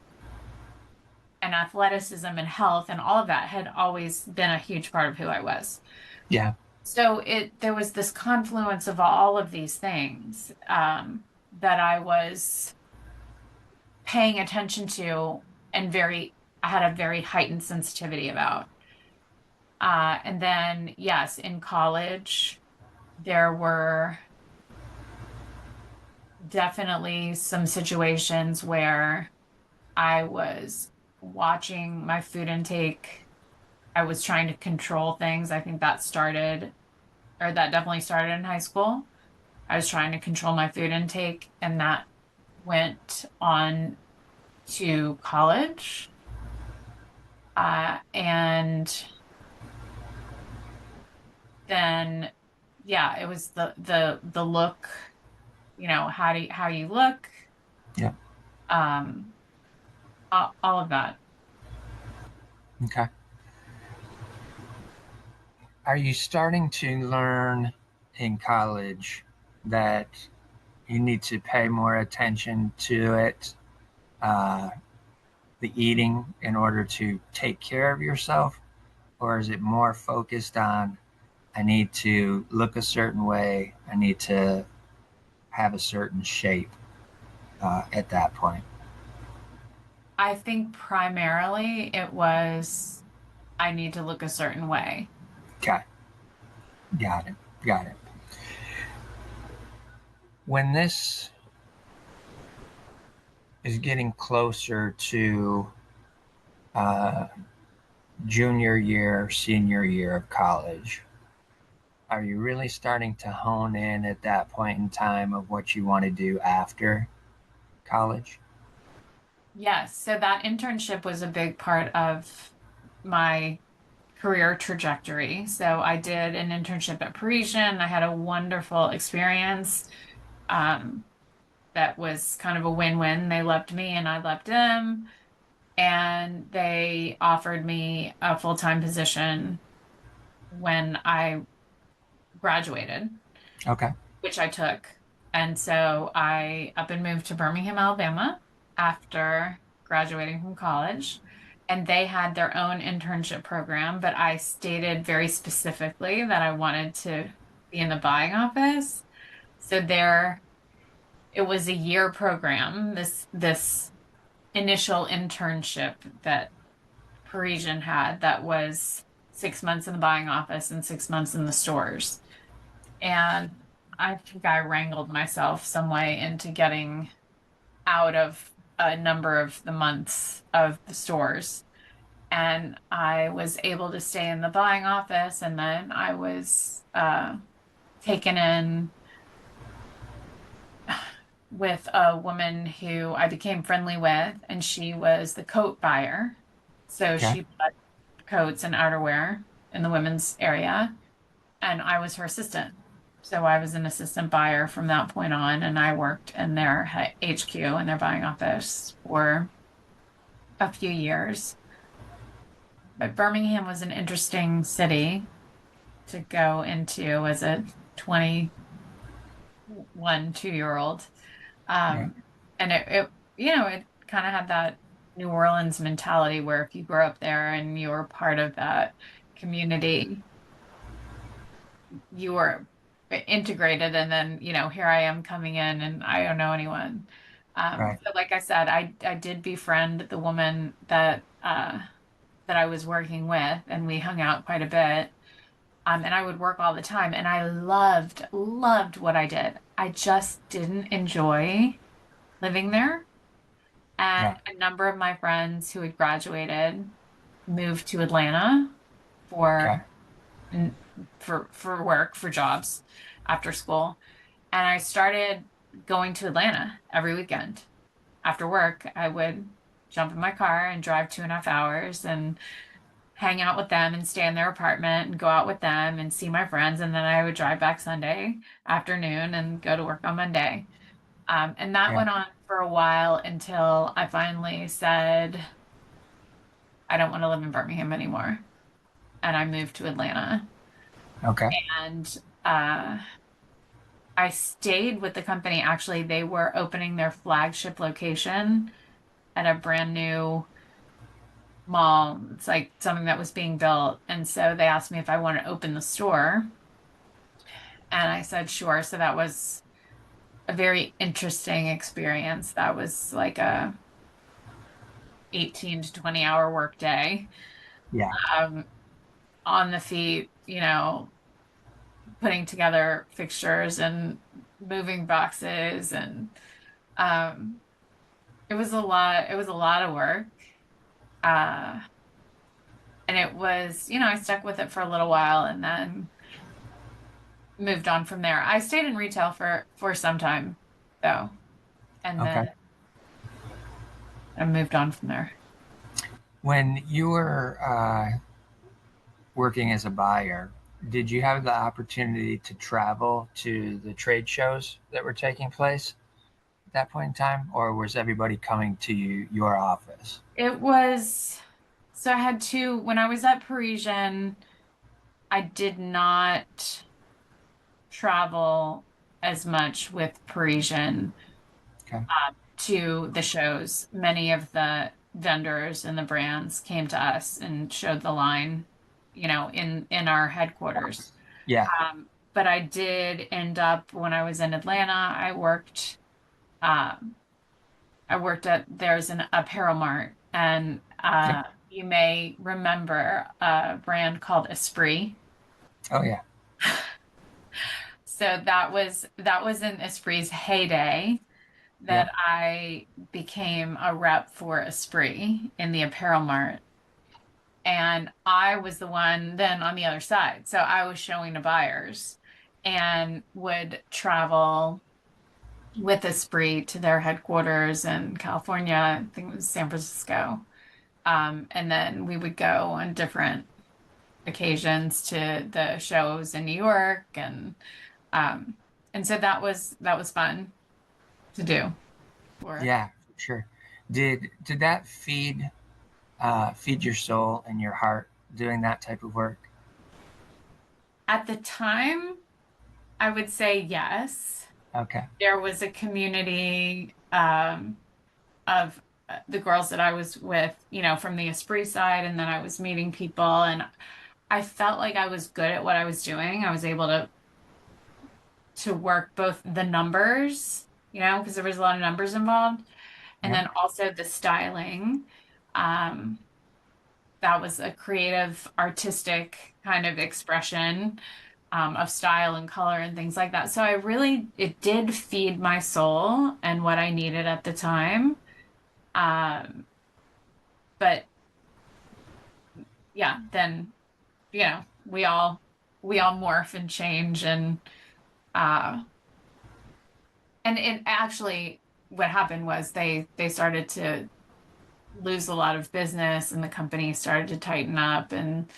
and athleticism and health and all of that had always been a huge part of who I was. Yeah. So there was this confluence of all of these things that I was paying attention to and I had a very heightened sensitivity about. And then, yes, in college, there were definitely some situations where I was watching my food intake. I was trying to control things. I think that definitely started in high school. I was trying to control my food intake, and that went on to college. And then, yeah, it was the look, how you look, Yeah. um, all of that. Okay. Are you starting to learn in college that you need to pay more attention to it, uh, the eating, in order to take care of yourself? Or is it more focused on, I need to look a certain way, I need to have a certain shape at that point? I think primarily it was I need to look a certain way. Okay. Got it. Got it. When this is getting closer to uh, junior year, senior year of college, are you really starting to hone in at that point in time of what you want to do after college? Yes, so that internship was a big part of my career trajectory. So I did an internship at Parisian. I had a wonderful experience. Um, that was kind of a win-win. They loved me and I loved them. And they offered me a full-time position when I graduated, Okay. which I took. And so I up and moved to Birmingham, Alabama after graduating from college. And they had their own internship program, but I stated very specifically that I wanted to be in the buying office. So it was a year program, this initial internship that Parisian had that was 6 months in the buying office and 6 months in the stores. And I think I wrangled myself some way into getting out of a number of the months of the stores. And I was able to stay in the buying office. And then I was taken in with a woman who I became friendly with, and she was the coat buyer. So Okay. she bought coats and outerwear in the women's area, and I was her assistant. So I was an assistant buyer from that point on, and I worked in their HQ in their buying office for a few years. But Birmingham was an interesting city to go into as a 21, 2-year old. Yeah. Um, and it kind of had that New Orleans mentality where if you grew up there and you were part of that community, you were integrated. And then, here I am coming in and I don't know anyone. Right. So like I said, I did befriend the woman that I was working with, and we hung out quite a bit. And I would work all the time, and I loved what I did. I just didn't enjoy living there. And Yeah. a number of my friends who had graduated moved to Atlanta Okay. for for work, for jobs after school. And I started going to Atlanta every weekend. After work, I would jump in my car and drive 2.5 hours and hang out with them and stay in their apartment and go out with them and see my friends. And then I would drive back Sunday afternoon and go to work on Monday. And that Yeah. went on for a while until I finally said, I don't want to live in Birmingham anymore. And I moved to Atlanta. Okay. And I stayed with the company. Actually, they were opening their flagship location at a brand new mall. It's like something that was being built. And so they asked me if I want to open the store. And I said, sure. So that was a very interesting experience. That was like a 18 to 20 hour work day, Yeah. um, on the feet, putting together fixtures and moving boxes. And um, it was a lot of work. Uh, and it was, I stuck with it for a little while and then moved on from there. I stayed in retail for some time though, and Okay. then I moved on from there. When you were working as a buyer, did you have the opportunity to travel to the trade shows that were taking place at that point in time, or was everybody coming to your office? It was so I had two when I was at Parisian, I did not travel as much with Parisian Okay. to the shows. Many of the vendors and the brands came to us and showed the line, in our headquarters. Yeah. But I did end up when I was in Atlanta, um, I worked at there's an apparel mart, and Yep. you may remember a brand called Esprit. Oh yeah. So that was in Esprit's heyday that Yep. I became a rep for Esprit in the apparel mart. And I was the one then on the other side. So I was showing to buyers and would travel with Esprit to their headquarters in California. I think it was San Francisco. And then we would go on different occasions to the shows in New York, um, and so that was fun to do. Or Yeah. For sure. Did that feed your soul and your heart doing that type of work? at the time, I would say yes. Okay. There was a community of the girls that I was with, from the Esprit side, and then I was meeting people, and I felt like I was good at what I was doing. I was able to work both the numbers, because there was a lot of numbers involved, and Yep. then also the styling. Um, that was a creative, artistic kind of expression, of style and color and things like that. So it did feed my soul and what I needed at the time. Um, but yeah, then, we all morph and change, uh, and it actually, what happened was they started to lose a lot of business and the company started to tighten up, and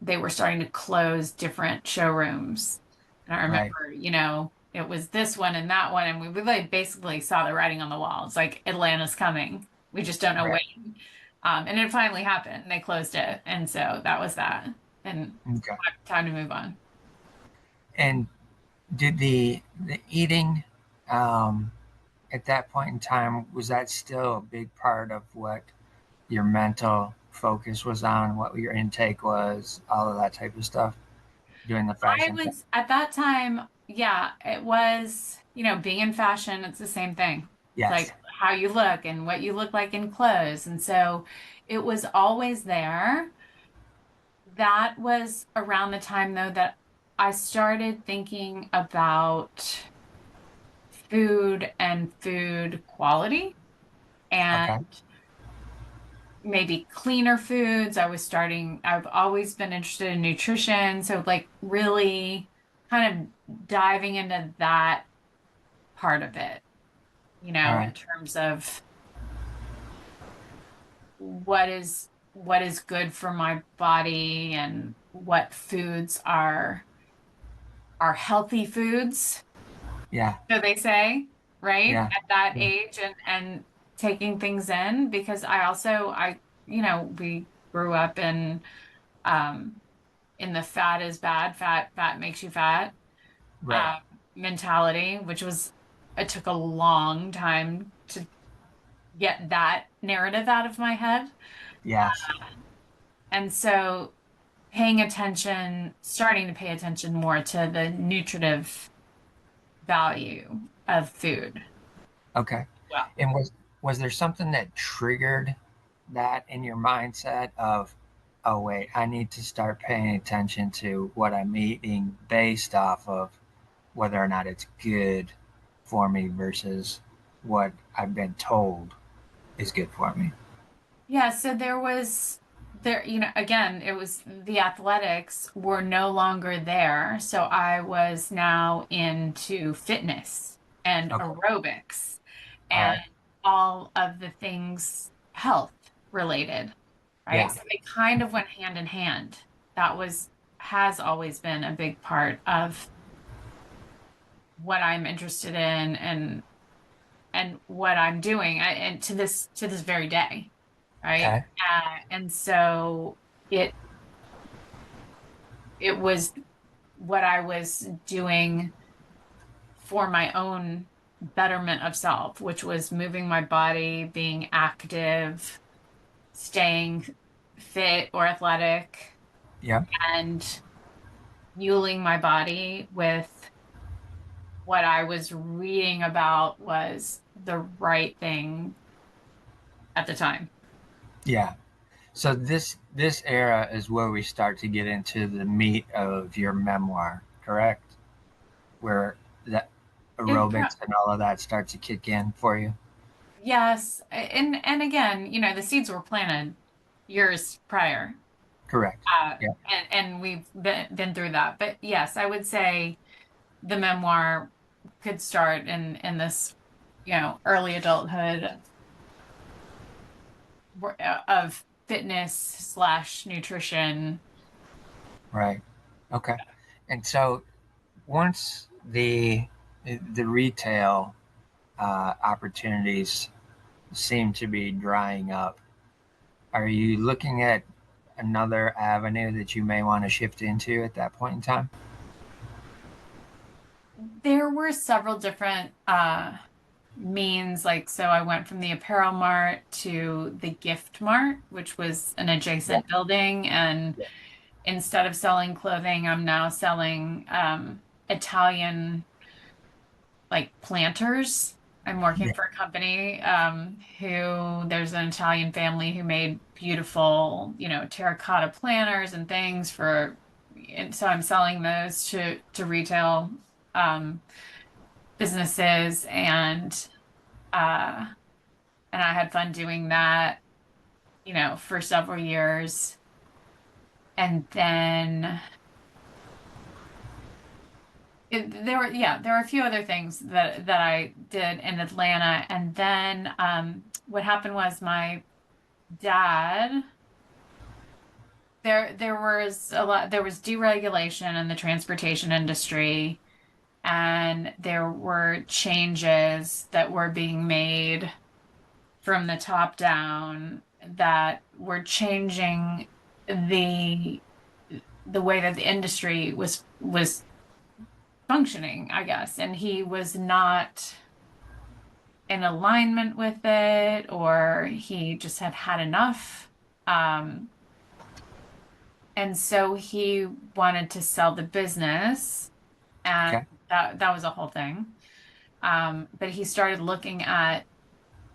they were starting to close different showrooms. And I Right. remember, it was this one and that one, and we really basically saw the writing on the wall. It's like Atlanta's coming. We just don't know Right. when. And it finally happened. They closed it, and so that was that. And Okay. time to move on. And did the eating um, at that point in time, was that still a big part of what your mental focus was on, what your intake was, all of that type of stuff during the I fashion thing? was at that time, yeah, it was, being in fashion, it's the same thing. It's Yes. like how you look and what you look like in clothes. And so it was always there. That was around the time, though, that I started thinking about food and food quality and Okay. maybe cleaner foods. I've always been interested in nutrition. So, like, really kind of diving into that part of it, All in right. terms of what is what is good for my body and what foods are healthy foods, Yeah. so they say, right? Yeah. At that Yeah. age and taking things in because we grew up um in the fat is bad, fat makes you fat Right. um mentality, which was it took a long time to get that narrative out of my head. Yes. And so paying attention, starting to pay attention more to the nutritive value of food. Okay. Well, And was there something that triggered that in your mindset of, oh wait, I need to start paying attention to what I'm eating based off of whether or not it's good for me versus what I've been told is good for me. yeah, so again, it was the athletics were no longer there. So I was now into fitness and Okay. aerobics All and right. all of the things health related, right? Yeah. So they kind of went hand in hand. That has always been a big part of what I'm interested in and what I'm doing and to this very day, right? Okay. And so it it was what I was doing for my own betterment of self, which was moving my body, being active, staying fit or athletic, Yeah. and fueling my body with what I was reading about was the right thing at the time. Yeah. So this era is where we start to get into the meat of your memoir, correct? Where the It, aerobics and all of that starts to kick in for you. yes, and again, the seeds were planted years prior, Correct. uh, Yeah. and we've been through that. But yes, I would say the memoir could start in this, early adulthood of fitness slash nutrition. Right. Okay. And so once the retail opportunities seem to be drying up, are you looking at another avenue that you may want to shift into at that point in time? There were several different means, like so I went from the apparel mart to the gift mart, which was an Yeah. adjacent building, and Yeah. instead of selling clothing, I'm now selling Italian like planters. I'm working Yeah. for a company who there's an Italian family who made beautiful, terracotta planters and things and so I'm selling those to retail um, businesses uh, and I had fun doing that, for several years. And then there were a few other things that I did in Atlanta. And then what happened was my dad, there was deregulation in the transportation industry, and there were changes that were being made from the top down that were changing the the way that the industry was functioning, I guess. And he was not in alignment with it, or he just had had enough. Um, and so he wanted to sell the business, and Okay. that was a whole thing. But he started looking at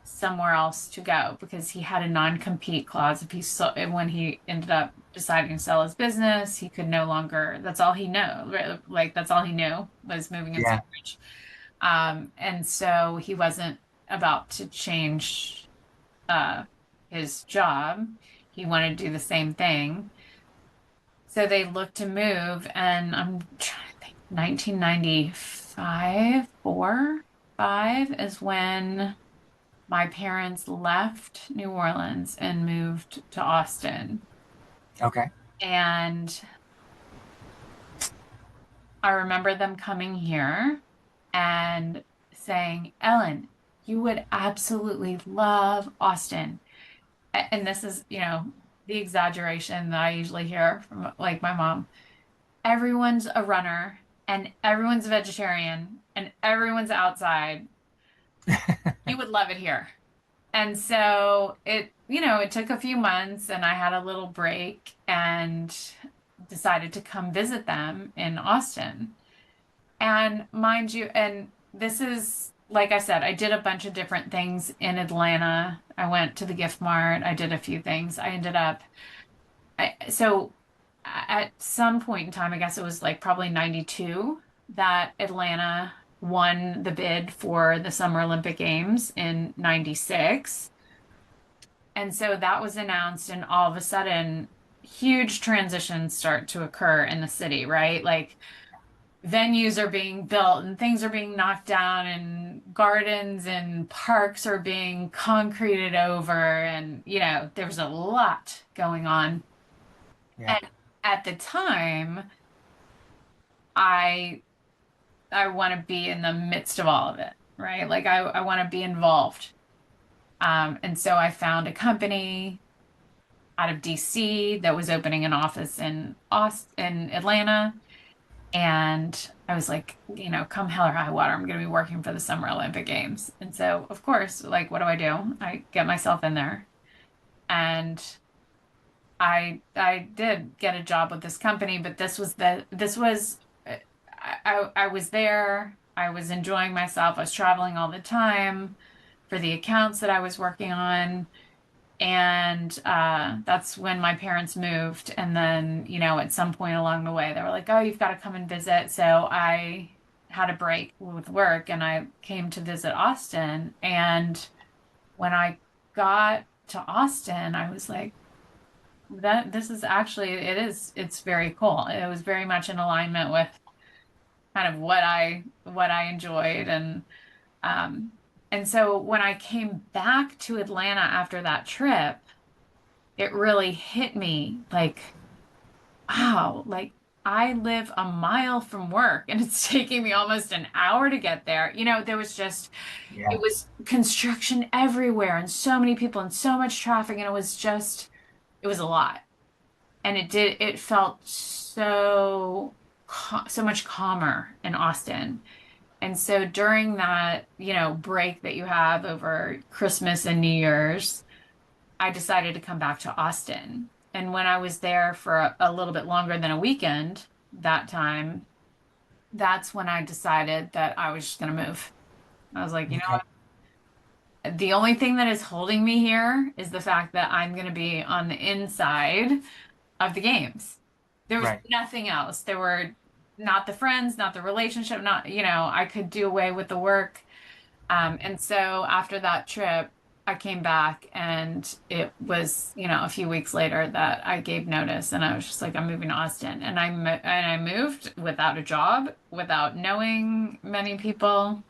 somewhere else to go because he had a non-compete clause. If he so and when he ended up deciding to sell his business, he could no longer. That's all he knew. Right? Like that's all he knew was moving in Yeah. sandwich. And so he wasn't about to change uh, his job. He wanted to do the same thing. So they looked to move, and I'm trying to think, 1995, 4, 5 is when my parents left New Orleans and moved to Austin. Okay. And I remember them coming here and saying, Ellen, you would absolutely love Austin. And this is, the exaggeration that I usually hear from like my mom. Everyone's a runner and everyone's a vegetarian and everyone's outside. You would love it here. And so it took a few months and I had a little break and decided to come visit them in Austin. And mind you, and this is, like I said, I did a bunch of different things in Atlanta. I went to the gift mart. I did a few things. I ended up, so at some point in time, I guess it was like probably 92, that Atlanta won the bid for the Summer Olympic Games in 96. And so that was announced, and all of a sudden, huge transitions start to occur in the city, right? Like venues are being built and things are being knocked down and gardens and parks are being concreted over and there's a lot going on. Yeah. And at the time, I I want to be in the midst of all of it, right? Like I want to be involved. And so I found a company out of DC that was opening an office in in Atlanta. And I was like, come hell or high water, I'm going to be working for the Summer Olympic Games. And so, of course, like, what do? I get myself in there. And I did get a job with this company, but this was I was there. I was enjoying myself. I was traveling all the time for the accounts that I was working on. And that's when my parents moved. And then, at some point along the way, they were like, oh, you've got to come and visit. So I had a break with work and I came to visit Austin. And when I got to Austin, I was like, this is actually, it's very cool. It was very much in alignment with kind of what I enjoyed. Um, and so when I came back to Atlanta after that trip, it really hit me like, wow, like I live a mile from work and it's taking me almost an hour to get there. There was it Yeah. was construction everywhere and so many people and so much traffic. And it was a lot. And it felt so much calmer in Austin. And so during that, break that you have over Christmas and New Year's, I decided to come back to Austin. And when I was there for a little bit longer than a weekend that time, that's when I decided that I was just going to move. I was like, Okay. the only thing that is holding me here is the fact that I'm going to be on the inside of the games. There was Right. nothing else. There were not the friends, not the relationship, not, I could do away with the work. And so after that trip, I came back and it was, a few weeks later that I gave notice and I was just like, I'm moving to Austin. And I moved without a job, without knowing many people.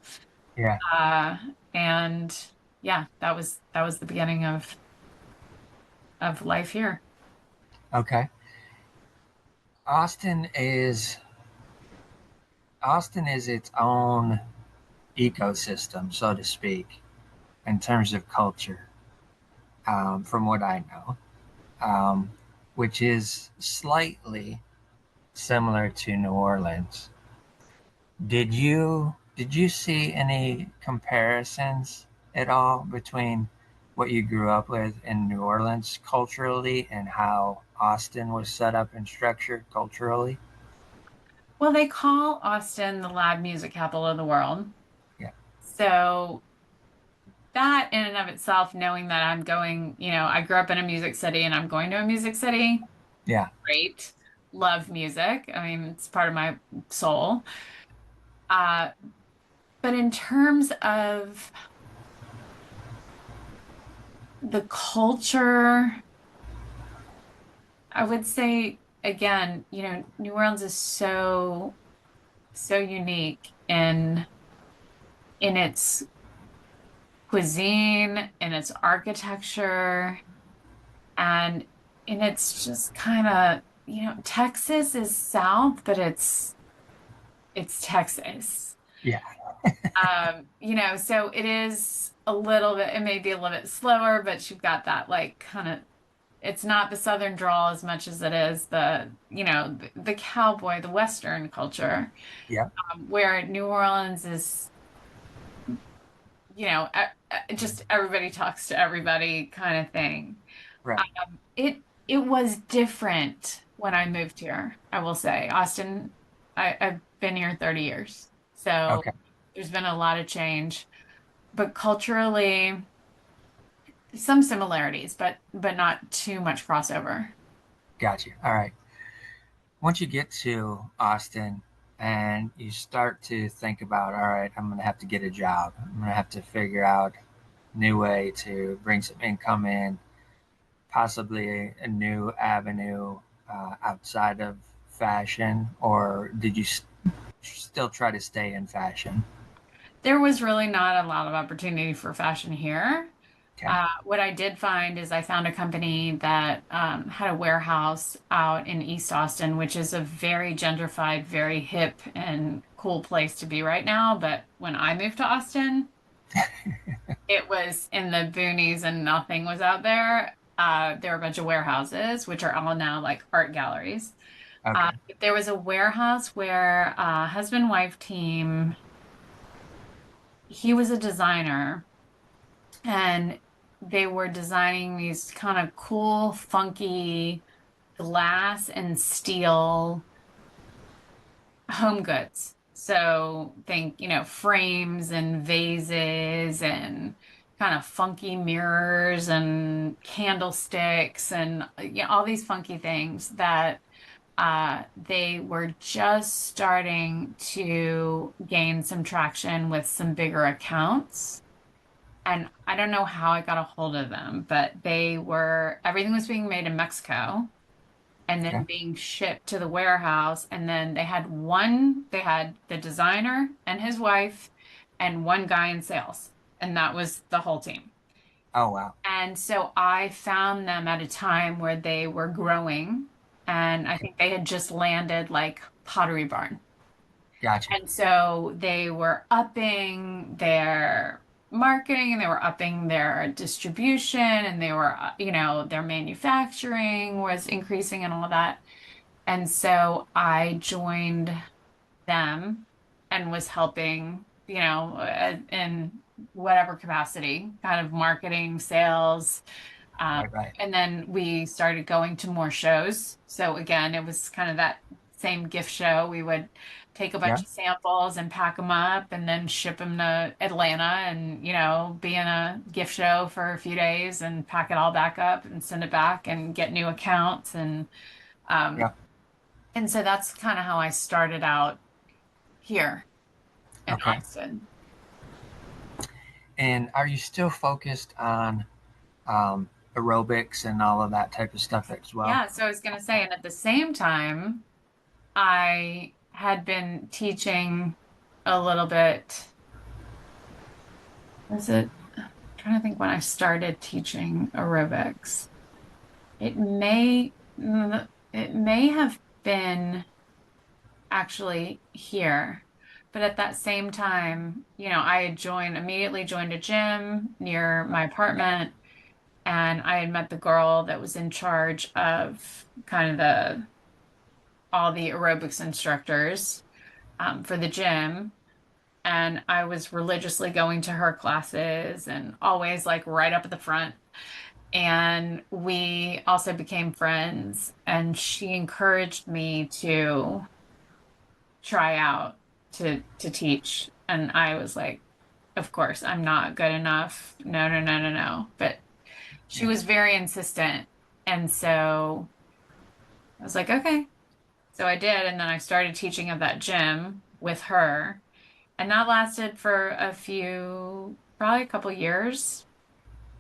Yeah. Uh, and yeah, that was the beginning of life here. Okay. Austin is Austin is its own ecosystem, so to speak, in terms of culture, from what I know, um, which is slightly similar to New Orleans. Did you see any comparisons at all between what you grew up with in New Orleans culturally and how Austin was set up and structured culturally? Well, they call Austin the loud music capital of the world. Yeah. So that in and of itself, knowing that I'm going, I grew up in a music city and I'm going to a music city, Yeah. great. Love music. I mean, it's part of my soul. Uh, but in terms of the culture, I would say again, New Orleans is so unique in its cuisine, in its architecture, and it's just kind of, Texas is South, but it's Texas. Yeah. So it is a little bit, it may be a little bit slower, but you've got that like kind of, it's not the Southern drawl as much as it is the cowboy, the Western culture, Yeah. where New Orleans is, just everybody talks to everybody kind of thing. Right. It was different when I moved here, I will say. Austin, I've been here 30 years. So Okay. there's been a lot of change, but culturally, some similarities, but not too much crossover. Got you. All right. Once you get to Austin and you start to think about, all right, I'm going to have to get a job. I'm going to have to figure out a new way to bring some income in, possibly a new avenue outside of fashion, or did you still try to stay in fashion? There was really not a lot of opportunity for fashion here. Okay. What I did find is I found a company that had a warehouse out in East Austin, which is a very gentrified, very hip and cool place to be right now. But when I moved to Austin, it was in the boonies and nothing was out there. There were a bunch of warehouses, which are all now like art galleries. Okay. There was a warehouse where husband-wife team, he was a designer and they were designing these kind of cool, funky glass and steel home goods. So think, frames and vases and kind of funky mirrors and candlesticks and all these funky things that they were just starting to gain some traction with some bigger accounts. And I don't know how I got a hold of them, but everything was being made in Mexico and then Okay. being shipped to the warehouse. And then they had the designer and his wife and one guy in sales. And that was the whole team. Oh, wow. And so I found them at a time where they were growing. And I think they had just landed like Pottery Barn. Gotcha. And so they were upping their marketing and they were upping their distribution and they were, their manufacturing was increasing and all of that. And so I joined them and was helping, in whatever capacity, kind of marketing, sales. Um, Right, right. and then we started going to more shows. So again, it was kind of that same gift show. We would take a bunch Yeah. of samples and pack them up and then ship them to Atlanta and, be in a gift show for a few days and pack it all back up and send it back and get new accounts. Um, Yeah. and so that's kind of how I started out here in Okay. Austin. And are you still focused on aerobics and all of that type of stuff as well? Yeah, so I was going to say, and at the same time, I had been teaching a little bit. Was it? I'm trying to think when I started teaching aerobics. It may it may have been actually here. But at that same time, I had immediately joined a gym near my apartment, and I had met the girl that was in charge of kind of all the aerobics instructors for the gym. And I was religiously going to her classes and always like right up at the front. And we also became friends, and she encouraged me to try out to teach. And I was like, of course, I'm not good enough. No, no, no, no, no. But she Yeah. was very insistent. And so I was like, okay. So I did. And then I started teaching at that gym with her. And that lasted for probably a couple years.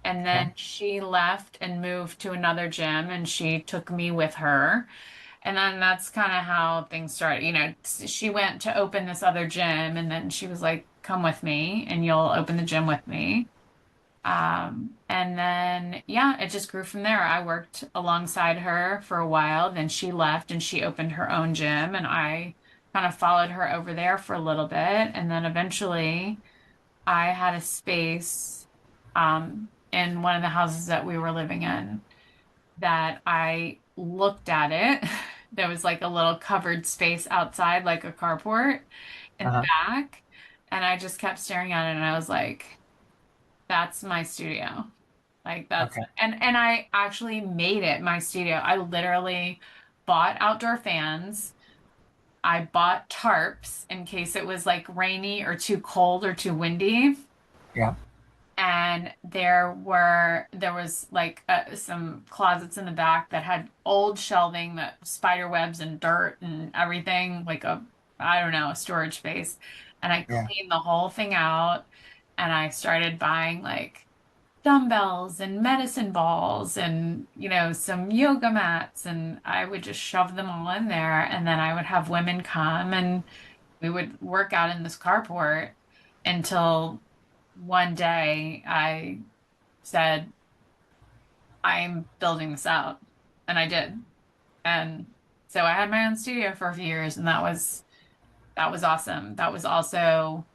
And Okay. then she left and moved to another gym and she took me with her. And then that's kind of how things started. She went to open this other gym and then she was like, come with me and you'll open the gym with me. And then, yeah, it just grew from there. I worked alongside her for a while. Then she left and she opened her own gym, and I kind of followed her over there for a little bit. And then eventually I had a space, in one of the houses that we were living in that I looked at it. There was like a little covered space outside, like a carport in the Uh-huh. back. And I just kept staring at it and I was like, that's my studio. Like that's Okay. and I actually made it my studio. I literally bought outdoor fans. I bought tarps in case it was like rainy or too cold or too windy. Yeah. And there was like some closets in the back that had old shelving, that spider webs and dirt and everything, like a, I don't know, a storage space. And I Yeah. cleaned the whole thing out and I started buying like dumbbells and medicine balls and, some yoga mats, and I would just shove them all in there, and then I would have women come and we would work out in this carport until one day I said, I'm building this out. And I did. And so I had my own studio for a few years, and that was awesome. That was also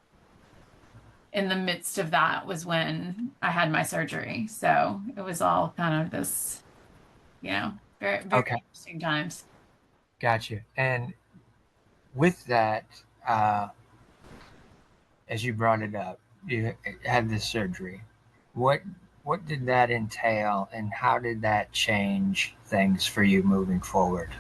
in the midst of that was when I had my surgery. So it was all kind of this, very, very Okay. interesting times. Gotcha. And with that, uh, as you brought it up, you had this surgery. What what did that entail, and how did that change things for you moving forward?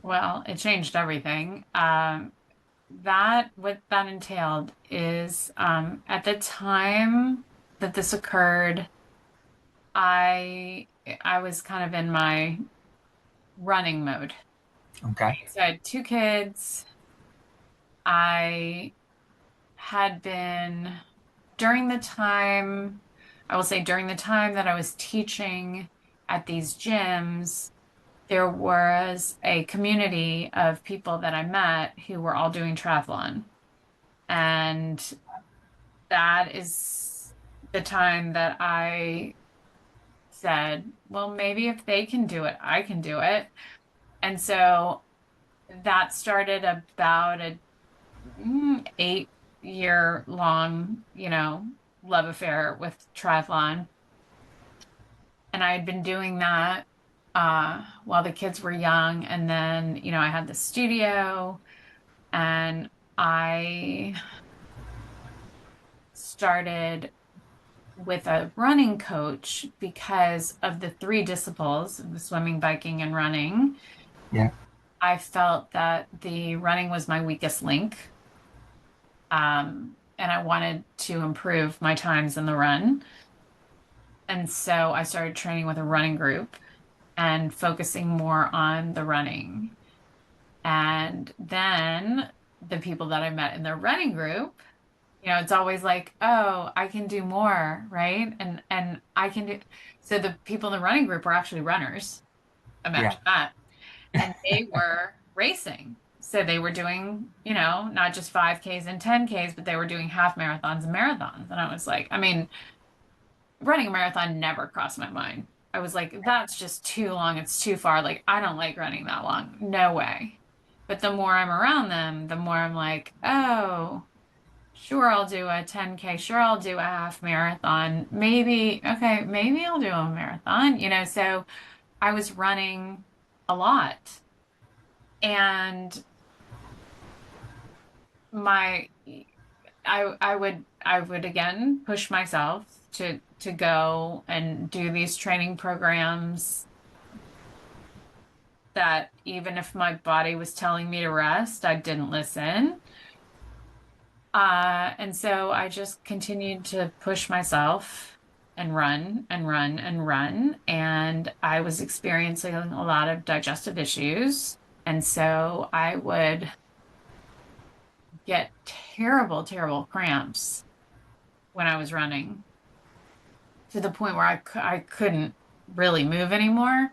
Well, it changed everything. That what that entailed is, at the time that this occurred, I I was kind of in my running mode. Okay. So I had two kids. I had been during the time, I will say during the time that I was teaching at these gyms, there was a community of people that I met who were all doing triathlon. And that is the time that I said, well, maybe if they can do it, I can do it. And so that started about a 8-year long, love affair with triathlon. And I had been doing that while the kids were young. And then, I had the studio and I started with a running coach because of the three disciplines, the swimming, biking, and running. Yeah. I felt that the running was my weakest link. And I wanted to improve my times in the run. And so I started training with a running group and focusing more on the running. And then the people that I met in the running group, it's always like, oh, I can do more, right? And I can do, so the people in the running group were actually runners. Yeah. Imagine that. And they were racing. So they were doing, not just 5Ks and 10Ks, but they were doing half marathons and marathons. And I was like, I mean, running a marathon never crossed my mind. I was like, that's just too long. It's too far. Like, I don't like running that long. No way. But the more I'm around them, the more I'm like, oh, sure, I'll do a 10K. Sure, I'll do a half marathon. Maybe, okay, maybe I'll do a marathon, So I was running a lot. And my I would again push myself to go and do these training programs that even if my body was telling me to rest, I didn't listen. And so I just continued to push myself and run and run and run. And I was experiencing a lot of digestive issues. And so I would get terrible, terrible cramps when I was running, to the point where I couldn't really move anymore.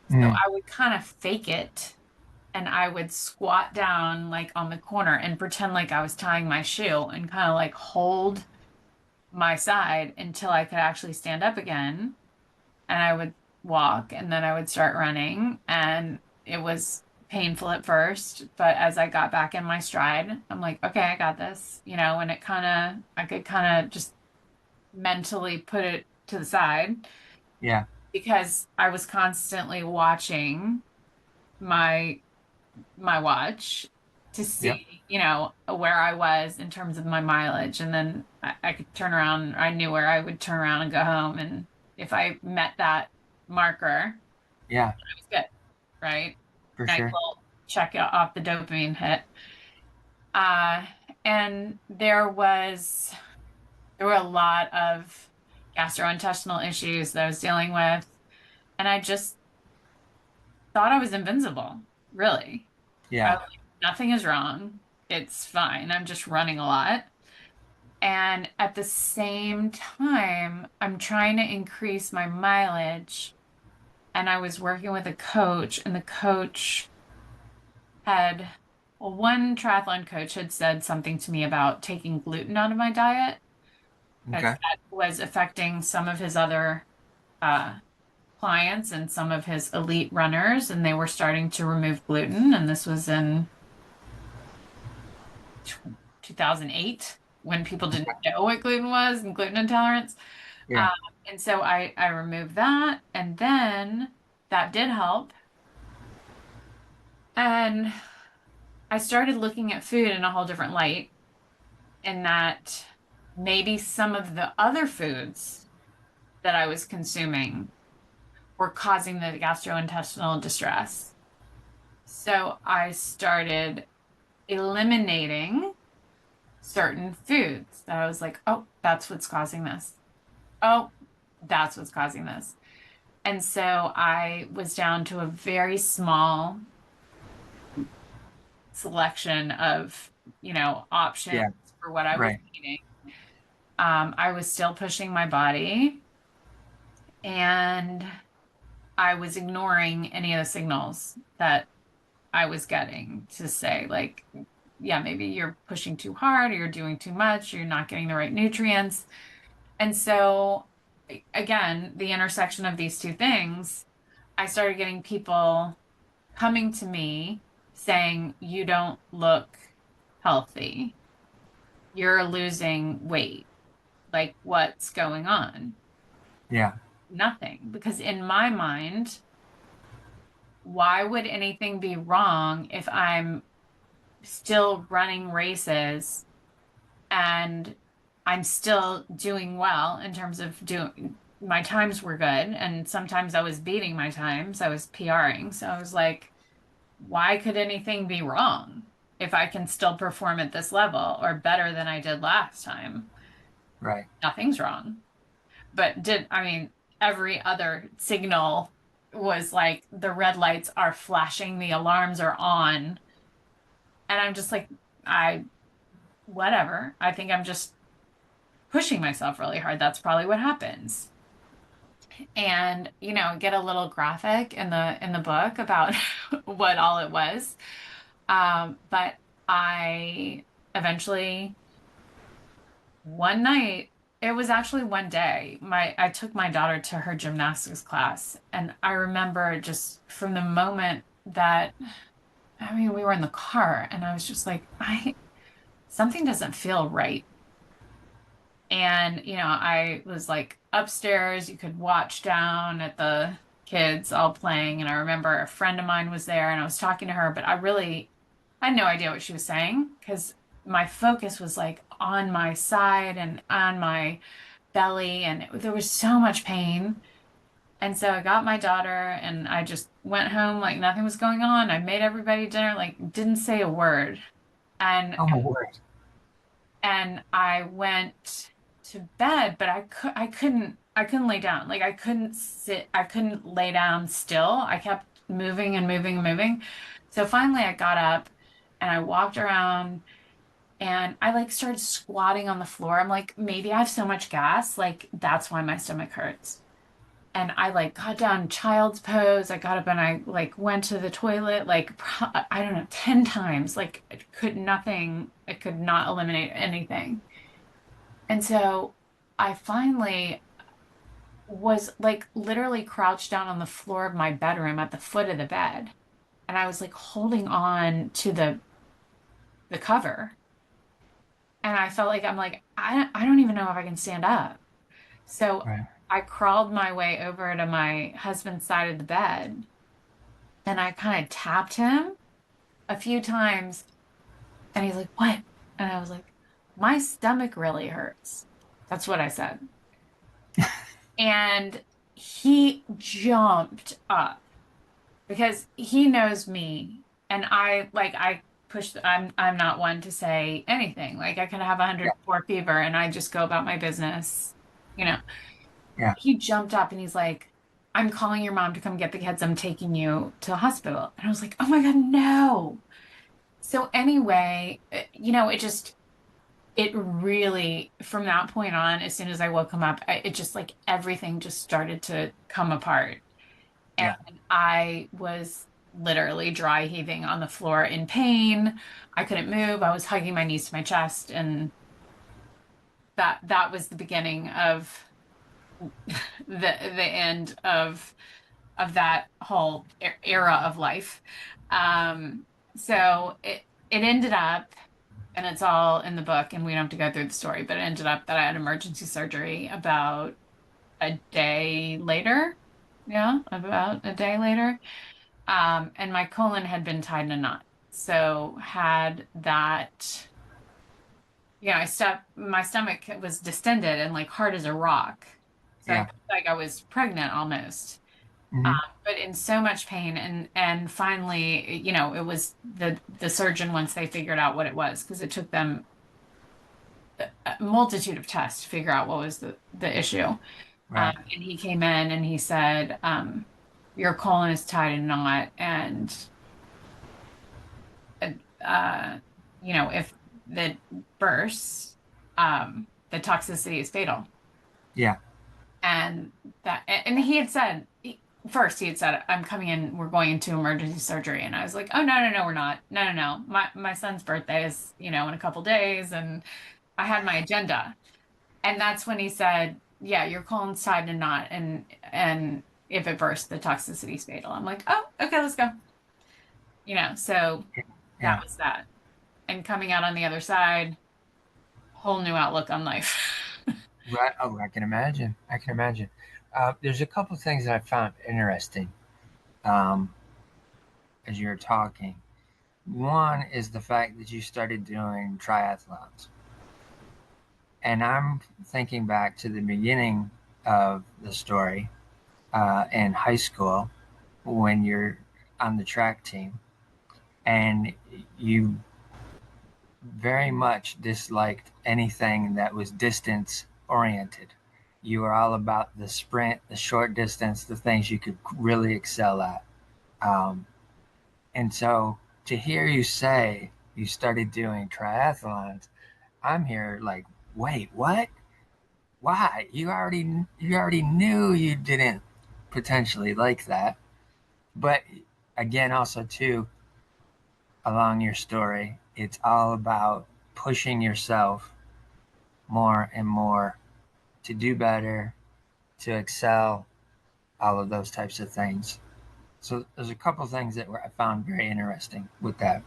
So Mm. I would kind of fake it and I would squat down like on the corner and pretend like I was tying my shoe and kind of like hold my side until I could actually stand up again. And I would walk and then I would start running. And it was painful at first, but as I got back in my stride, I'm like, okay, I got this, and I could kind of just mentally put it to the side Yeah. because I was constantly watching my my watch to Yep. see, where I was in terms of my mileage. And then I could turn around. I knew where I would turn around and go home. And if I met that marker, Yeah. I was good, right? For Nice sure. little check off the dopamine hit. Uh, and there were a lot of gastrointestinal issues that I was dealing with. And I just thought I was invincible, really. I Yeah. was like, nothing is wrong. It's fine. I'm just running a lot. And at the same time, I'm trying to increase my mileage. And I was working with a coach, and the coach had, well, one triathlon coach had said something to me about taking gluten out of my diet because Okay. that was affecting some of his other uh, clients and some of his elite runners, and they were starting to remove gluten. And this was in 2008 when people didn't know what gluten was and gluten intolerance. Yeah. Um, and so I removed that, and then that did help. And I started looking at food in a whole different light, in that maybe some of the other foods that I was consuming were causing the gastrointestinal distress. So I started eliminating certain foods that I was like, oh, that's what's causing this. Oh, that's what's causing this. And so I was down to a very small selection of, options Yeah. for what I was Right. eating. I was still pushing my body, and I was ignoring any of the signals that I was getting to say, like, yeah, maybe you're pushing too hard, or you're doing too much, or you're not getting the right nutrients. And so, again, the intersection of these two things, I started getting people coming to me saying, you don't look healthy. You're losing weight. Like, what's going on? Yeah. Nothing. Because in my mind, why would anything be wrong if I'm still running races and I'm still doing well in terms of doing my times were good, and sometimes I was beating my times. I was PRing. So I was like, why could anything be wrong if I can still perform at this level or better than I did last time? Right. Nothing's wrong. But I mean, every other signal was like the red lights are flashing, the alarms are on. And I'm just like, I, whatever. I think I'm just pushing myself really hard. That's probably what happens. And, get a little graphic in the book about what all it was. But I eventually, one night, it was actually one day, I took my daughter to her gymnastics class, and I remember just from the moment that, I mean, we were in the car, and I was just like, I something doesn't feel right. And, I was like upstairs, you could watch down at the kids all playing. And I remember a friend of mine was there, and I was talking to her, but I had no idea what she was saying because my focus was like on my side and on my belly, and there was so much pain. And so I got my daughter, and I just went home like nothing was going on. I made everybody dinner, like didn't say a word. And Oh my word. I went to bed, but I couldn't lay down. Like I couldn't lay down still. I kept moving and moving and moving. So finally I got up and I walked around, and I like started squatting on the floor. I'm like, maybe I have so much gas, like that's why my stomach hurts. And I like got down child's pose. I got up and I like went to the toilet like I don't know, 10 times. Like it could not eliminate anything. And so I finally was like literally crouched down on the floor of my bedroom at the foot of the bed. And I was like holding on to the cover. And I felt like I'm like, I don't even know if I can stand up. So Right. I crawled my way over to my husband's side of the bed and I kind of tapped him a few times. And he's like, "What?" And I was like, "My stomach really hurts." That's what I said. And he jumped up because he knows me. And I push, I'm not one to say anything. Like I can have Yeah. 104 fever and I just go about my business, you know. Yeah. He jumped up and he's like, "I'm calling your mom to come get the kids. I'm taking you to the hospital." And I was like, "Oh my God, no." So anyway, it just, it really, from that point on, as soon as I woke him up, it just like everything just started to come apart. And Yeah. I was literally dry heaving on the floor in pain. I couldn't move. I was hugging my knees to my chest. And that was the beginning of the end of that whole era of life. Um, so it ended up, and it's all in the book, and we don't have to go through the story, but it ended up that I had emergency surgery about a day later. Yeah, about a day later. And my colon had been tied in a knot. So had that, my stomach was distended and like hard as a rock. So I Yeah. felt like I was pregnant almost. Um, Hmm. but in so much pain, and finally, it was the surgeon, once they figured out what it was, because it took them a multitude of tests to figure out what was the issue. Right. And he came in and he said, "Your colon is tied in a knot, and uh, if the bursts, the toxicity is fatal." Yeah. And and he had said, first he had said, "I'm coming in, we're going into emergency surgery." And I was like, "Oh, no, no, no, we're not. No, no, no. My son's birthday is, in a couple days." And I had my agenda. And that's when he said, "Yeah, your colon's tied in a knot, and if it bursts, the toxicity is fatal." I'm like, "Oh, okay, let's go." So that Yeah. was that. And coming out on the other side, whole new outlook on life. Right. Oh, I can imagine. I can imagine. There's a couple things that I found interesting um, as you were talking. One is the fact that you started doing triathlons. And I'm thinking back to the beginning of the story in high school when you're on the track team and you very much disliked anything that was distance oriented. You were all about the sprint, the short distance, the things you could really excel at. Um, and so to hear you say you started doing triathlons, I'm here like, wait, what? Why? You already knew you didn't potentially like that. But again, also too, along your story, it's all about pushing yourself more and more to do better, to excel, all of those types of things. So there's a couple things that I found very interesting with that.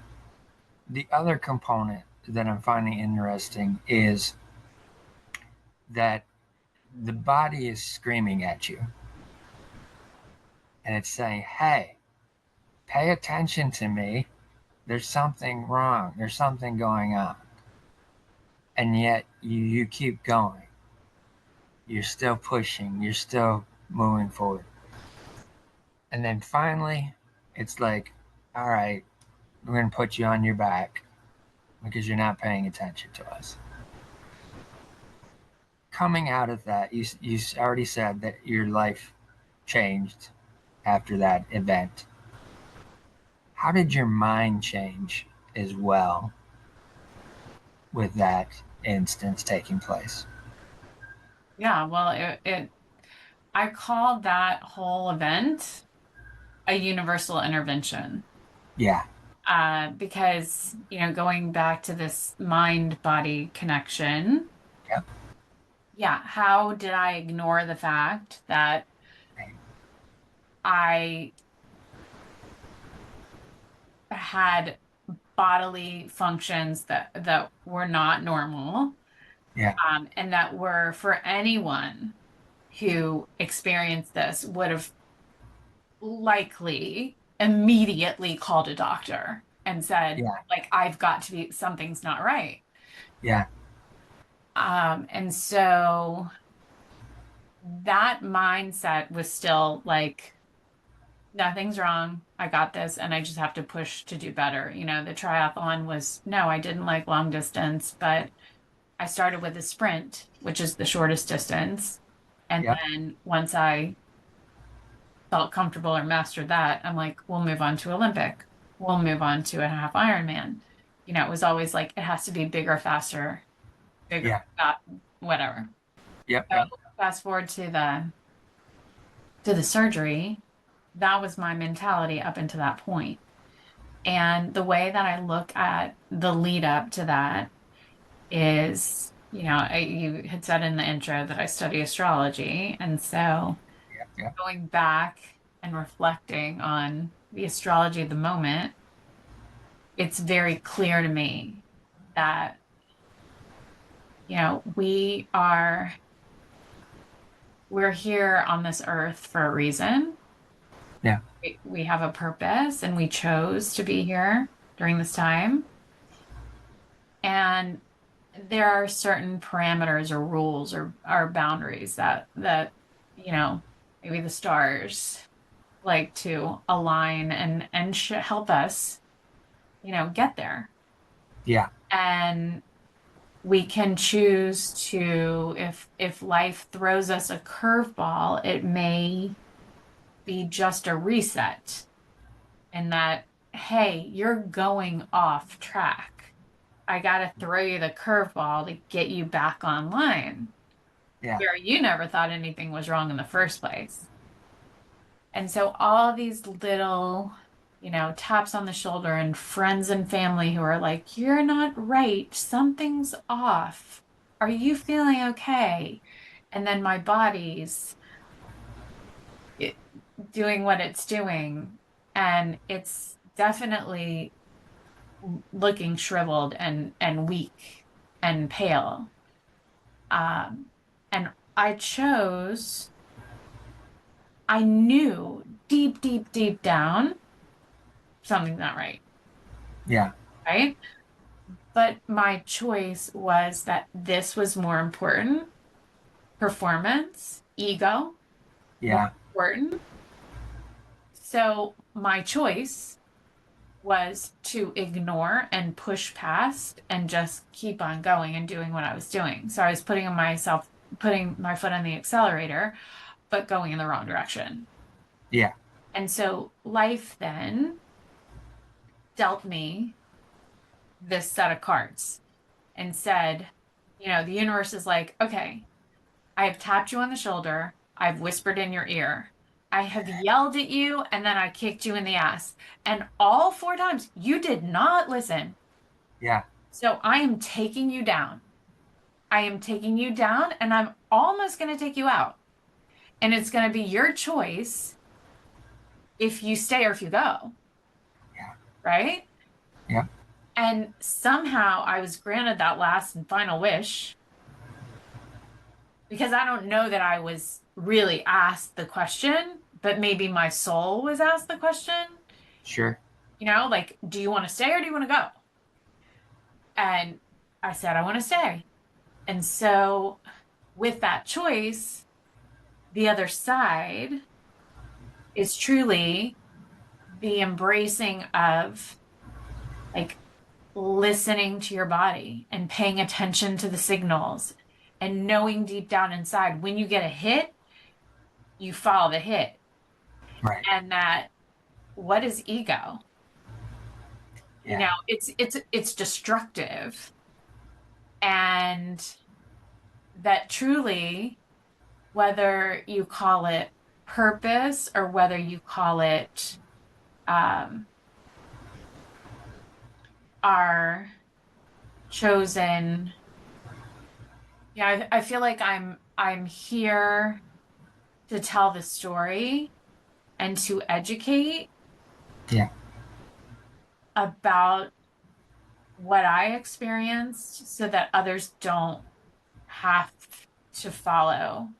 The other component that I'm finding interesting is that the body is screaming at you and it's saying, hey, pay attention to me. There's something wrong. There's something going on. And yet you keep going. You're still pushing. You're still moving forward. And then finally, it's like, all right, we're going to put you on your back because you're not paying attention to us. Coming out of that, you already said that your life changed after that event. How did your mind change as well with that instance taking place? Yeah, well, I called that whole event a universal intervention. Yeah. Because, going back to this mind body connection, Yep. yeah, how did I ignore the fact that Right. I had bodily functions that were not normal, Yeah. and that were for anyone who experienced this would have likely immediately called a doctor and said, Yeah. like, I've got to be, something's not right. Yeah. And so that mindset was still like, nothing's wrong. I got this, and I just have to push to do better. The triathlon was, no, I didn't like long distance, but I started with a sprint, which is the shortest distance. And Yep. then once I felt comfortable or mastered that, I'm like, we'll move on to Olympic. We'll move on to a half Ironman. It was always like, it has to be bigger, faster, bigger, Yeah. whatever. Yep. So Yep. fast forward to the surgery, that was my mentality up until that point. And the way that I look at the lead up to that is, you had said in the intro that I study astrology. And so Yep. Yep. going back and reflecting on the astrology of the moment, it's very clear to me that, we're here on this earth for a reason. Yeah. We have a purpose, and we chose to be here during this time. And there are certain parameters or rules or boundaries that maybe the stars like to align and help us get there. Yeah. And we can choose to, if life throws us a curveball, it may be just a reset, and that, hey, you're going off track. I got to throw you the curveball to get you back online Yeah. where you never thought anything was wrong in the first place. And so all these little, taps on the shoulder, and friends and family who are like, you're not right. Something's off. Are you feeling okay? And then my body's it, doing what it's doing. And it's definitely looking shriveled and weak and pale. Um, and I knew deep, deep, deep down something's not right, Yeah. right? But my choice was that this was more important. Performance, ego, more Yeah. important. So my choice was to ignore and push past and just keep on going and doing what I was doing. So I was putting my foot on the accelerator, but going in the wrong direction. Yeah. And so life then dealt me this set of cards and said, the universe is like, okay, I have tapped you on the shoulder. I've whispered in your ear. I have yelled at you, and then I kicked you in the ass. And all four times you did not listen. Yeah. So I am taking you down. I am taking you down, and I'm almost going to take you out. And it's going to be your choice if you stay or if you go, Yeah. right? Yeah. And somehow I was granted that last and final wish, because I don't know that I was really asked the question, but maybe my soul was asked the question, Sure. like, do you want to stay or do you want to go? And I said, I want to stay. And so with that choice, the other side is truly the embracing of, like, listening to your body and paying attention to the signals and knowing deep down inside when you get a hit, you follow the hit. Right. And that, what is ego? Yeah. It's destructive. And that truly, whether you call it purpose or whether you call it um, our chosen Yeah, I feel like I'm here to tell the story and to educate Yeah. about what I experienced so that others don't have to follow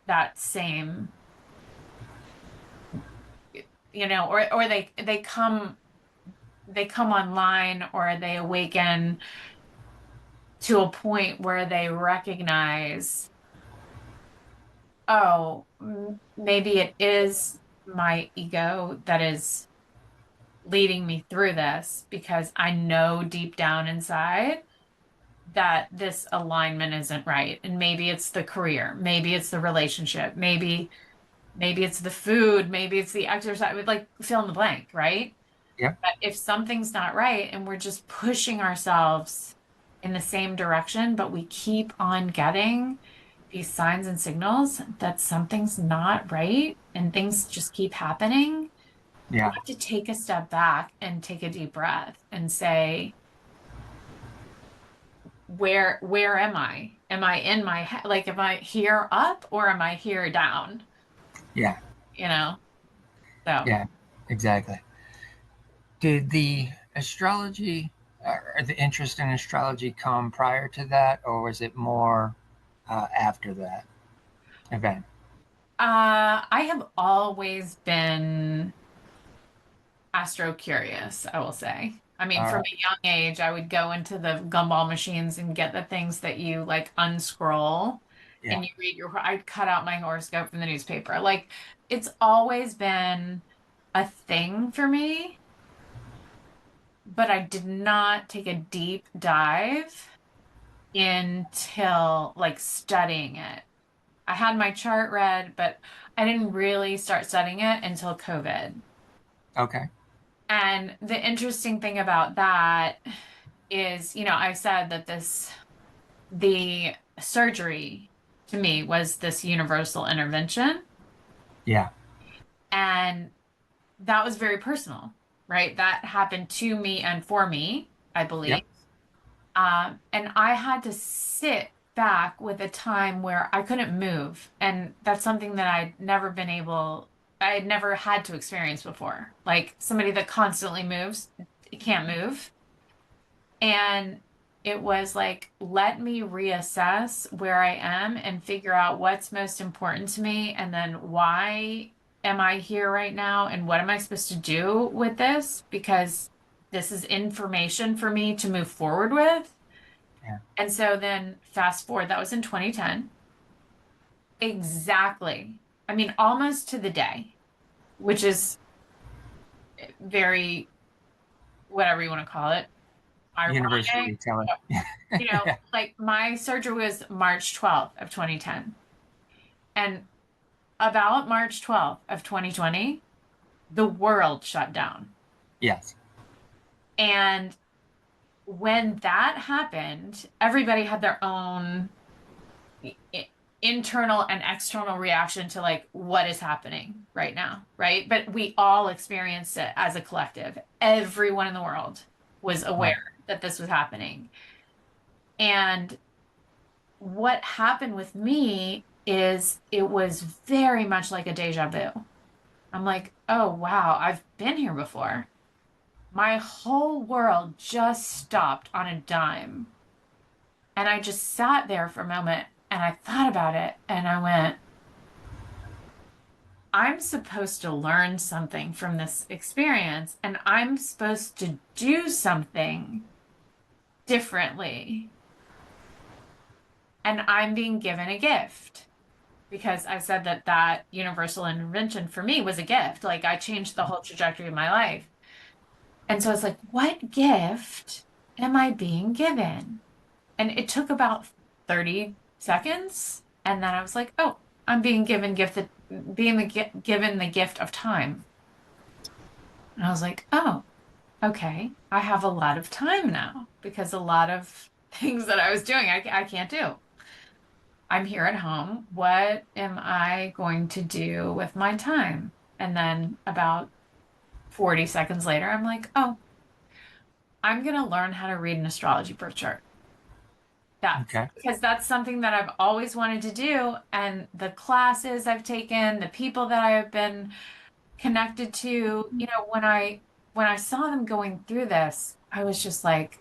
that same, or they come online or they awaken to a point where they recognize, oh, maybe it is my ego that is leading me through this because I know deep down inside that this alignment isn't right. And maybe it's the career, maybe it's the relationship, maybe it's the food, maybe it's the exercise, like fill in the blank, right? Yep. But if something's not right and we're just pushing ourselves in the same direction, but we keep on getting these signs and signals that something's not right and things just keep happening, we Yeah. have to take a step back and take a deep breath and say, where am I? Am I in my head? Like, am I here up or am I here down? Yeah. You know? So, Yeah. Exactly. Did the astrology or the interest in astrology come prior to that, or was it more after that event? I have always been astro curious, I will say. I mean, All from right. a young age, I would go into the gumball machines and get the things that you like unscroll Yeah. and you read I'd cut out my horoscope from the newspaper. Like, it's always been a thing for me, but I did not take a deep dive until like studying it. I had my chart read, but I didn't really start studying it until COVID. Okay. And the interesting thing about that is, I said that the surgery to me was this universal intervention. Yeah. And that was very personal, right? That happened to me and for me, I believe. Yep. And I had to sit back with a time where I couldn't move. And that's something that I had never had to experience before. Like somebody that constantly moves, can't move. And it was like, let me reassess where I am and figure out what's most important to me. And then why am I here right now? And what am I supposed to do with this? Because this is information for me to move forward with. Yeah. And so then fast forward, that was in 2010. Exactly. I mean, almost to the day, which is very, whatever you want to call it, ironic. Universally telling. Yeah. Like my surgery was March 12th of 2010. And about March 12th of 2020, the world shut down. Yes. And when that happened, everybody had their own internal and external reaction to like what is happening right now, right? But we all experienced it as a collective. Everyone in the world was Right. aware that this was happening. And what happened with me is it was very much like a deja vu. I'm like, oh, wow, I've been here before. My whole world just stopped on a dime. And I just sat there for a moment and I thought about it and I went, I'm supposed to learn something from this experience and I'm supposed to do something differently. And I'm being given a gift because I said that universal intervention for me was a gift. Like I changed the whole trajectory of my life. And so it's like, what gift am I being given? And it took about 30 seconds. And then I was like, oh, I'm being given the gift of time. And I was like, oh, okay. I have a lot of time now because a lot of things that I was doing, I can't do. I'm here at home. What am I going to do with my time? And then about 40 seconds later, I'm like, oh, I'm going to learn how to read an astrology birth chart. That's Okay. because that's something that I've always wanted to do. And the classes I've taken, the people that I have been connected to, when I saw them going through this, I was just like,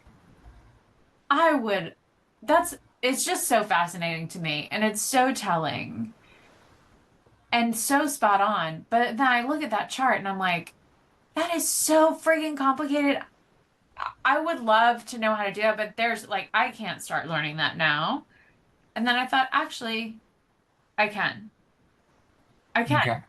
I would, that's, it's just so fascinating to me. And it's so telling and so spot on. But then I look at that chart and I'm like, that is so freaking complicated. I would love to know how to do it, but there's like, I can't start learning that now. And then I thought, actually, I can. I can. Okay.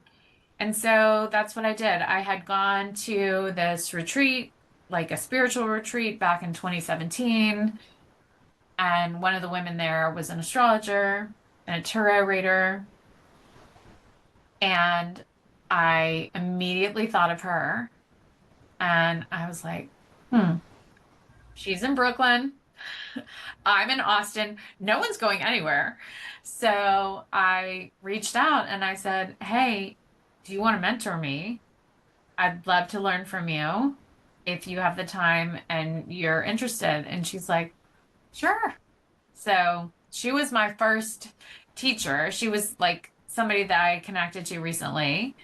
And so that's what I did. I had gone to this retreat, like a spiritual retreat back in 2017. And one of the women there was an astrologer and a tarot reader. And I immediately thought of her. And I was like, hmm, she's in Brooklyn. I'm in Austin. No one's going anywhere. So I reached out and I said, hey, do you want to mentor me? I'd love to learn from you if you have the time and you're interested. And she's like, sure. So she was my first teacher. She was like somebody that I connected to recently.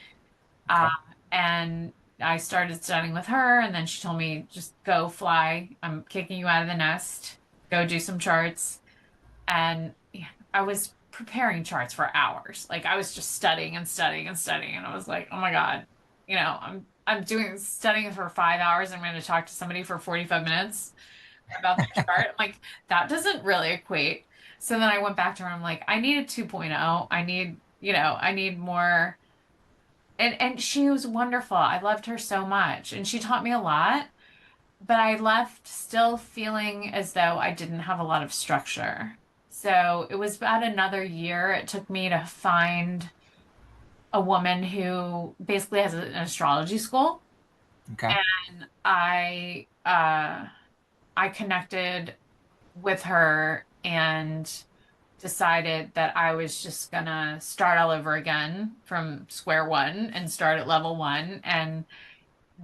Uh, Okay. and I started studying with her, and then she told me, just go fly. I'm kicking you out of the nest. Go do some charts. And yeah, I was preparing charts for hours. Like I was just studying and studying and studying. And I was like, oh my God, I'm doing studying for 5 hours. I'm going to talk to somebody for 45 minutes about their chart. I'm like, that doesn't really equate. So then I went back to her. I'm like, I need a 2.0. I need more. And she was wonderful. I loved her so much. And she taught me a lot, but I left still feeling as though I didn't have a lot of structure. So it was about another year it took me to find a woman who basically has an astrology school. Okay. And I connected with her and decided that I was just gonna start all over again from square one and start at level one. And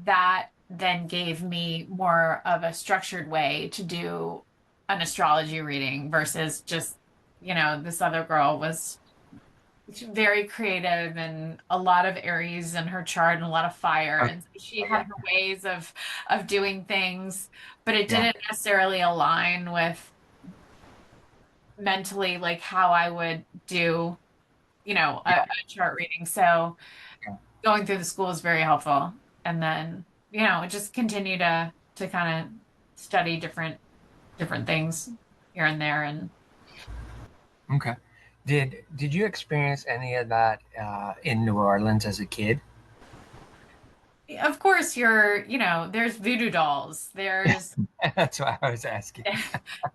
that then gave me more of a structured way to do an astrology reading versus just, this other girl was very creative and a lot of Aries in her chart and a lot of fire. Oh, And so she oh, had yeah. her ways of doing things, but it Yeah. didn't necessarily align with mentally like how I would do, Yeah. a chart reading. So Yeah. going through the school is very helpful. And then, just continue to kind of study different things here and there. And Okay. Did you experience any of that in New Orleans as a kid? of course there's voodoo dolls. There's That's why I was asking.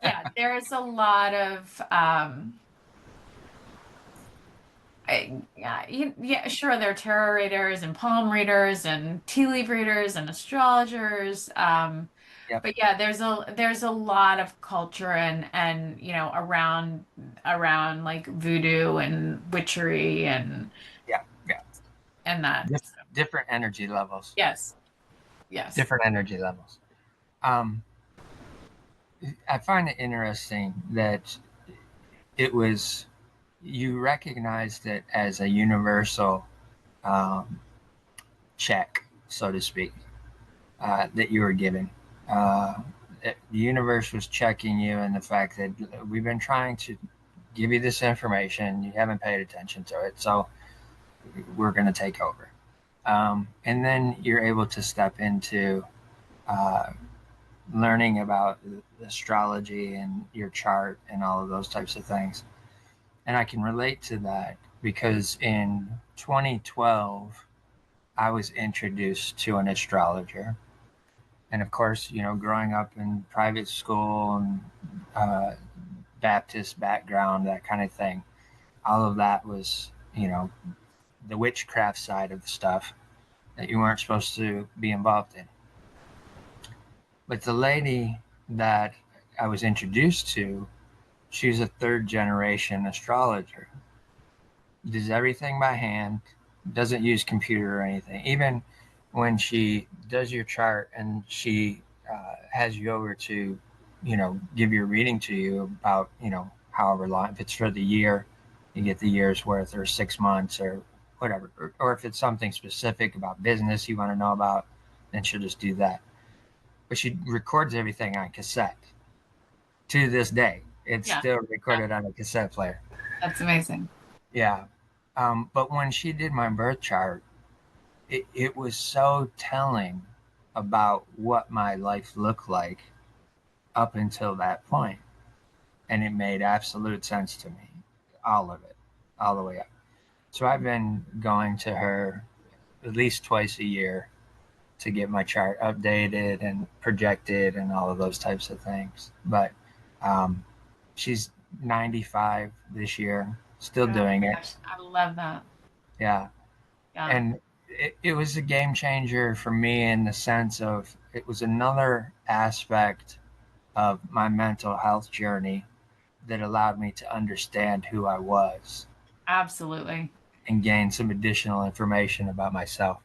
yeah, there's a lot of yeah, sure, there are tarot readers and palm readers and tea leaf readers and astrologers. Yep. But yeah, there's a lot of culture and around like voodoo and witchery Yeah. Yeah. and that. Different energy levels. Yes, yes. Different energy levels. Um, I find it interesting that it was you recognized it as a universal um, check, so to speak, that you were given. Uh, the universe was checking you, and the fact that we've been trying to give you this information, you haven't paid attention to it, so we're going to take over. And then you're able to step into uh, learning about astrology and your chart and all of those types of things. And I can relate to that because in 2012, I was introduced to an astrologer. And of course, growing up in private school and uh, Baptist background, that kind of thing, all of that was, the witchcraft side of the stuff that you weren't supposed to be involved in. But the lady that I was introduced to, she's a third generation astrologer. Does everything by hand, doesn't use computer or anything. Even when she does your chart and she has you over to give your reading to you about, however long. If it's for the year, you get the year's worth, or 6 months, or whatever. Or if it's something specific about business you want to know about, then she'll just do that. But she records everything on cassette. To this day, it's Yeah. still Yeah. recorded on a cassette player. That's amazing. Yeah. But when she did my birth chart, it was so telling about what my life looked like up until that point. And it made absolute sense to me. All of it, all the way up. So I've been going to her at least twice a year to get my chart updated and projected and all of those types of things. But um, she's 95 this year, still Oh doing my it. gosh, I love that. Yeah. Yeah, And it was a game changer for me in the sense of it was another aspect of my mental health journey that allowed me to understand who I was absolutely. and gain some additional information about myself.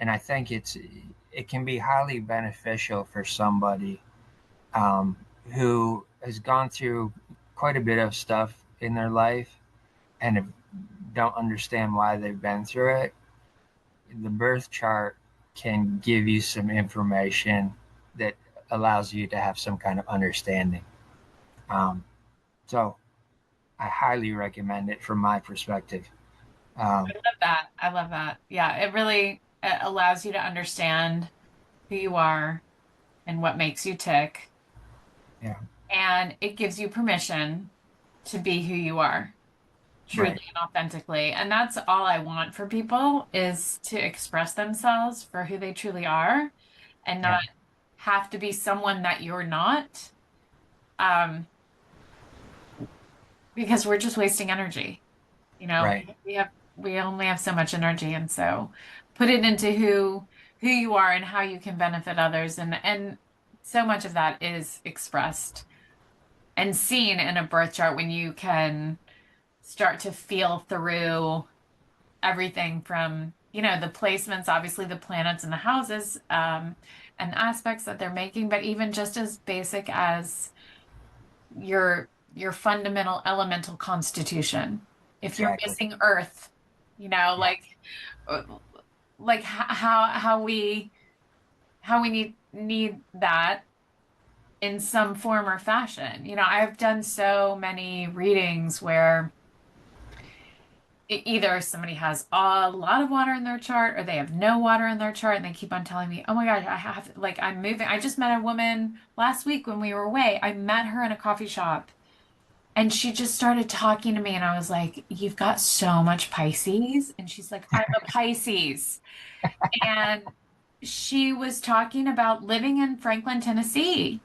And I think it can be highly beneficial for somebody um, who has gone through quite a bit of stuff in their life and don't understand why they've been through it. The birth chart can give you some information that allows you to have some kind of understanding. Um, so I highly recommend it from my perspective. I Um, love that. I love that. Yeah, it really allows you to understand who you are and what makes you tick. yeah, And it gives you permission to be who you are, truly right. and authentically. And that's all I want for people is to express themselves for who they truly are and Yeah, not have to be someone that you're not. Um, because we're just wasting energy. right. We only have so much energy, and so put it into who you are and how you can benefit others, and so much of that is expressed and seen in a birth chart when you can start to feel through everything from the placements, obviously the planets and the houses, and aspects that they're making, but even just as basic as your fundamental elemental constitution. If you're Exactly. missing earth, you know, Yeah, like uh, how we need that in some form or fashion. I've done so many readings where either somebody has a lot of water in their chart or they have no water in their chart and they keep on telling me, "Oh my gosh, I have like I'm moving." I just met a woman last week when we were away. I met her in a coffee shop. And she just started talking to me, and I was like, "You've got so much Pisces." And she's like, "I'm a Pisces." And she was talking about living in Franklin, Tennessee,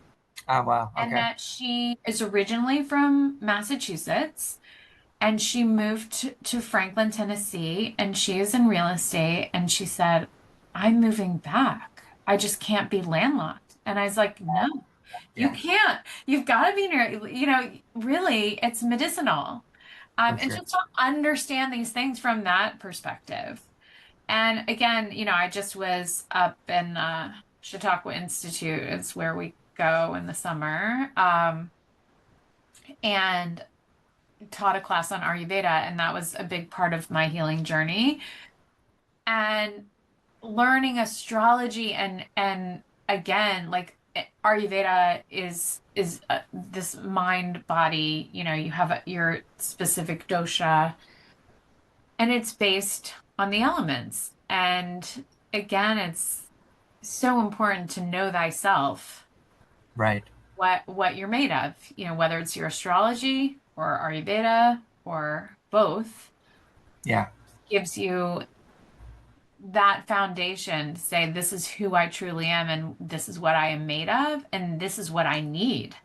oh wow, and okay. that she is originally from Massachusetts, and she moved to Franklin, Tennessee, and she is in real estate. And she said, "I'm moving back. I just can't be landlocked." And I was like, "No. You Yeah, can't. You've got to be near, really, it's medicinal. for And sure. just to understand these things from that perspective. And again, I just was up in Chautauqua Institute. It's where we go in the summer. And taught a class on Ayurveda, and that was a big part of my healing journey. And learning astrology and again Ayurveda is this mind body, you have your specific dosha, and it's based on the elements. And again, it's so important to know thyself, Right. what you're made of, whether it's your astrology or Ayurveda or both, Yeah. gives you that foundation to say, this is who I truly am, and this is what I am made of, and this is what I need.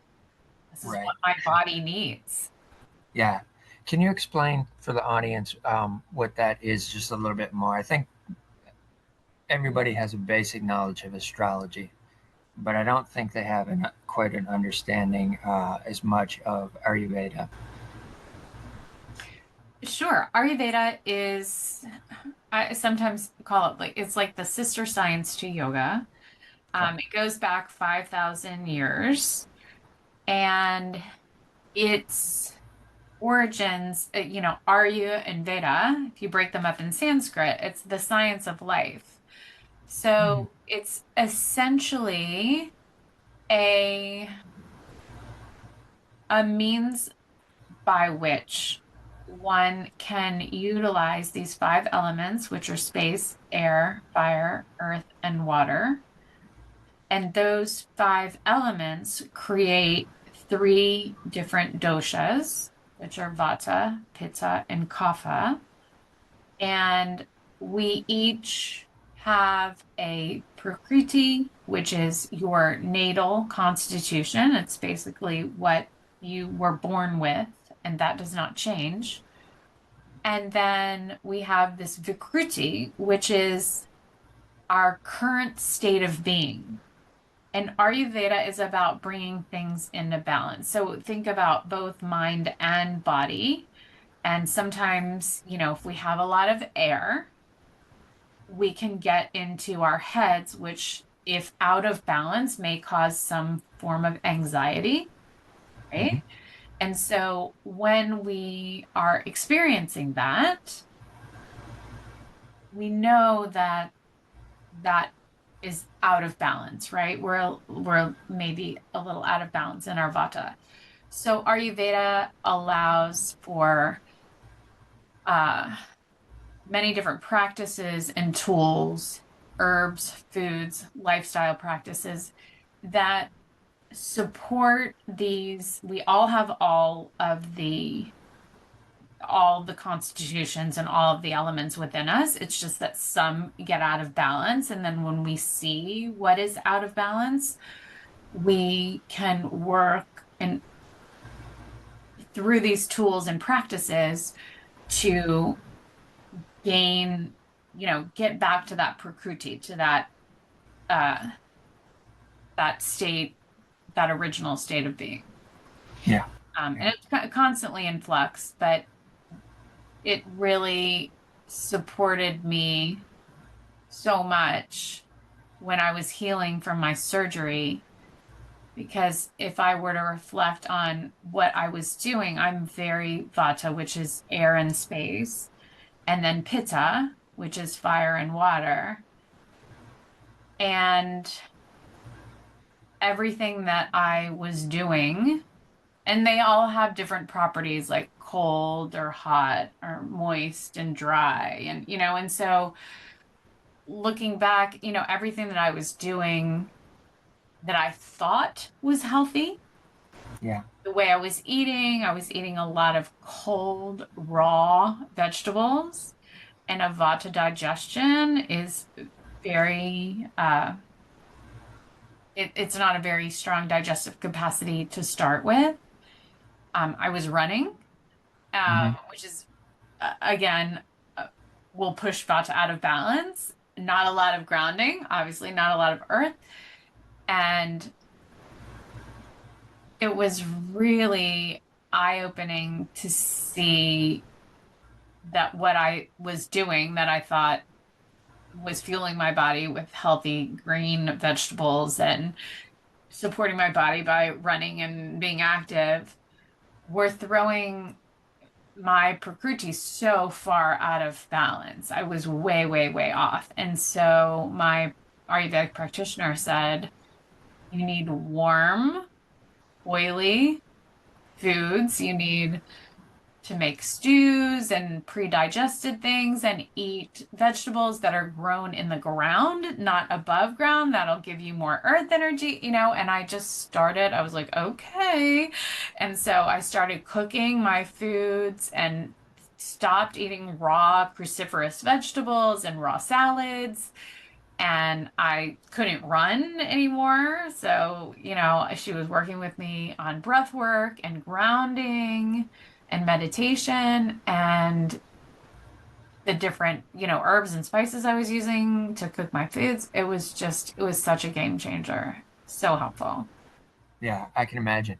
This is Right. what my body needs. Yeah. Can you explain for the audience what that is just a little bit more? I think everybody has a basic knowledge of astrology, but I don't think they have quite an understanding as much of Ayurveda. Sure. Ayurveda is, I sometimes call it, like, it's like the sister science to yoga. Okay. It goes back 5,000 years. And its origins, Arya and Veda, if you break them up in Sanskrit, it's the science of life. Mm. So it's essentially a a means by which one can utilize these five elements, which are space, air, fire, earth, and water. And those five elements create three different doshas, which are vata, pitta, and kapha. And we each have a prakriti, which is your natal constitution. It's basically what you were born with, and that does not change. And then we have this vikruti, which is our current state of being. And Ayurveda is about bringing things into balance. So think about both mind and body. And sometimes, if we have a lot of air, we can get into our heads, which, if out of balance, may cause some form of anxiety, Mhm. right? And so when we are experiencing that, we know that that is out of balance, right? We're maybe a little out of balance in our vata. So Ayurveda allows for uh, many different practices and tools, herbs, foods, lifestyle practices that support these. We all have all the constitutions and all of the elements within us. It's just that some get out of balance. And then when we see what is out of balance, we can work and through these tools and practices to gain, get back to that prakriti, to uh that state, that original state of being. Yeah. Yeah. And it's constantly in flux, but it really supported me so much when I was healing from my surgery. Because if I were to reflect on what I was doing, I'm very vata, which is air and space, and then pitta, which is fire and water. And everything that I was doing, and they all have different properties like cold or hot or moist and dry. And so looking back, everything that I was doing that I thought was healthy, Yeah. the way I was eating a lot of cold, raw vegetables, and a vata digestion is very, it's not a very strong digestive capacity to start with. I was running, Hmm. which is, again, uh, will push vata out of balance. Not a lot of grounding, obviously, not a lot of earth. And it was really eye-opening to see that what I was doing that I thought was fueling my body with healthy green vegetables and supporting my body by running and being active were throwing my prakriti so far out of balance. I was way, way, way off. And so my Ayurvedic practitioner said, you need warm, oily foods. You need to make stews and pre-digested things and eat vegetables that are grown in the ground, not above ground. That'll give you more earth energy. And I was like, okay. And so I started cooking my foods and stopped eating raw cruciferous vegetables and raw salads. And I couldn't run anymore. So, she was working with me on breath work and grounding and meditation and the different, herbs and spices I was using to cook my foods. It was such a game changer. So helpful. Yeah. I can imagine.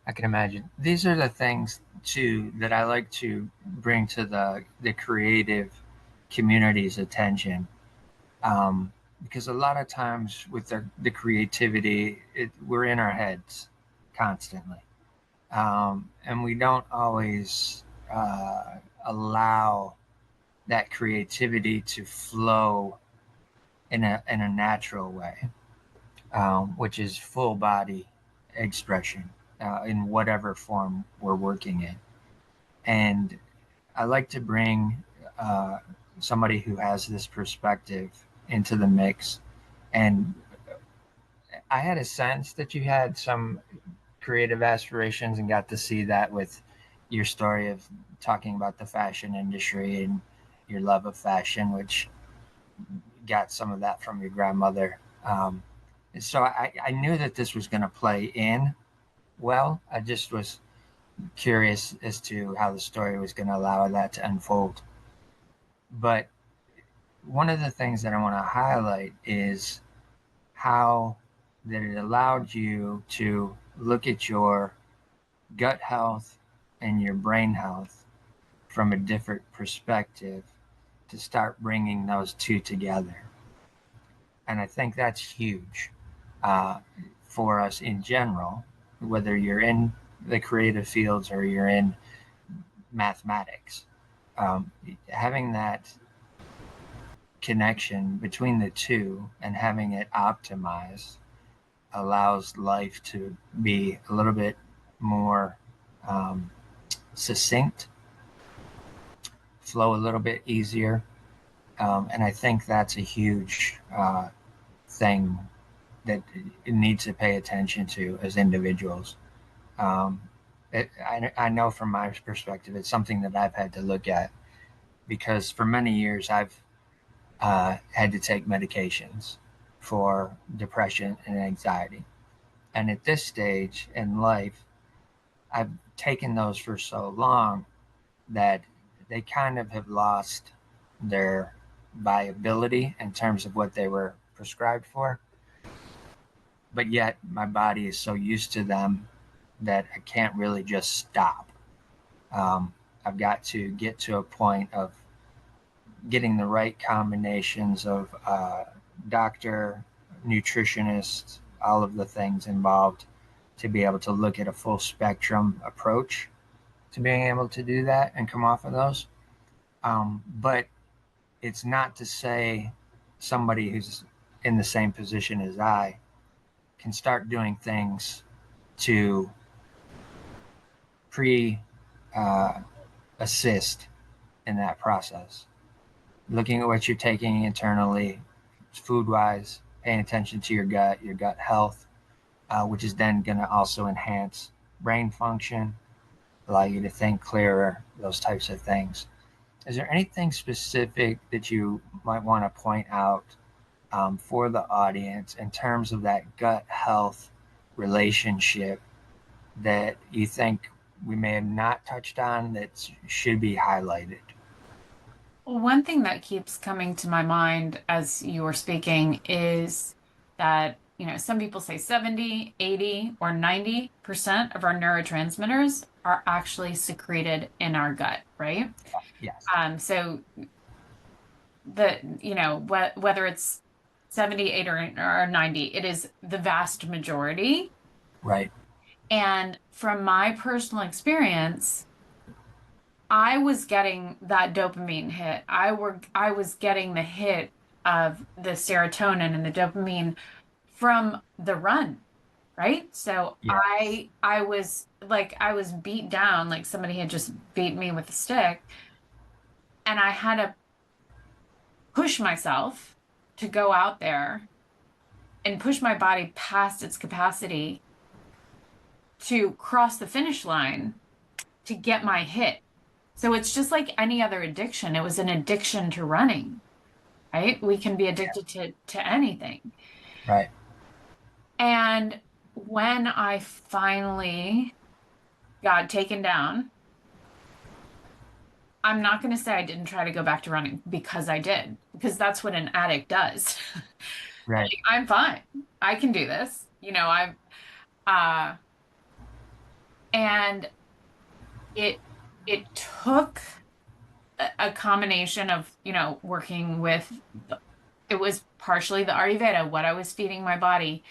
I can imagine. These are the things too that I like to bring to the creative community's attention. Because a lot of times with the creativity, we're in our heads. constantly. And we don't always allow that creativity to flow in a natural way, which is full body expression in whatever form we're working in. And I like to bring uh, somebody who has this perspective into the mix. And I had a sense that you had some creative aspirations and got to see that with your story of talking about the fashion industry and your love of fashion, which got some of that from your grandmother. So I knew that this was going to play in well. I just was curious as to how the story was going to allow that to unfold. But one of the things that I want to highlight is how that it allowed you to look at your gut health and your brain health from a different perspective to start bringing those two together. And I think that's huge uh, for us in general, whether you're in the creative fields or you're in mathematics. Having that connection between the two and having it optimized allows life to be a little bit more um, succinct, flow a little bit easier. And I think that's a huge thing that it needs to pay attention to as individuals. Um, I know from my perspective, it's something that I've had to look at because for many years I've had to take medications for depression and anxiety. And at this stage in life, I've taken those for so long that they kind of have lost their viability in terms of what they were prescribed for. But yet, my body is so used to them that I can't really just stop. Um, I've got to get to a point of getting the right combinations of doctor, nutritionist, all of the things involved to be able to look at a full spectrum approach to being able to do that and come off of those. But it's not to say somebody who's in the same position as I can start doing things to pre uh, assist in that process. Looking at what you're taking internally, food wise, paying attention to your gut health, which is then going to also enhance brain function, allow you to think clearer, those types of things. Is there anything specific that you might want to point out for the audience in terms of that gut health relationship that you think we may have not touched on that should be highlighted? Well, one thing that keeps coming to my mind as you were speaking is that, some people say 70, 80, or 90% of our neurotransmitters are actually secreted in our gut, right? Yes. So whether it's 70, 80, or 90, it is the vast majority. Right. And from my personal experience, I was getting that dopamine hit. I was getting the hit of the serotonin and the dopamine from the run, right? So Yes. I was beat down like somebody had just beat me with a stick, and I had to push myself to go out there and push my body past its capacity to cross the finish line to get my hit. So it's just like any other addiction. It was an addiction to running, right? We can be Yeah. addicted to anything. Right. And when I finally got taken down, I'm not going to say I didn't try to go back to running because I did, because that's what an addict does. Right. Like, I'm fine. I can do this. Uh, and it it took a combination of, working with, it was partially the Ayurveda, what I was feeding my body,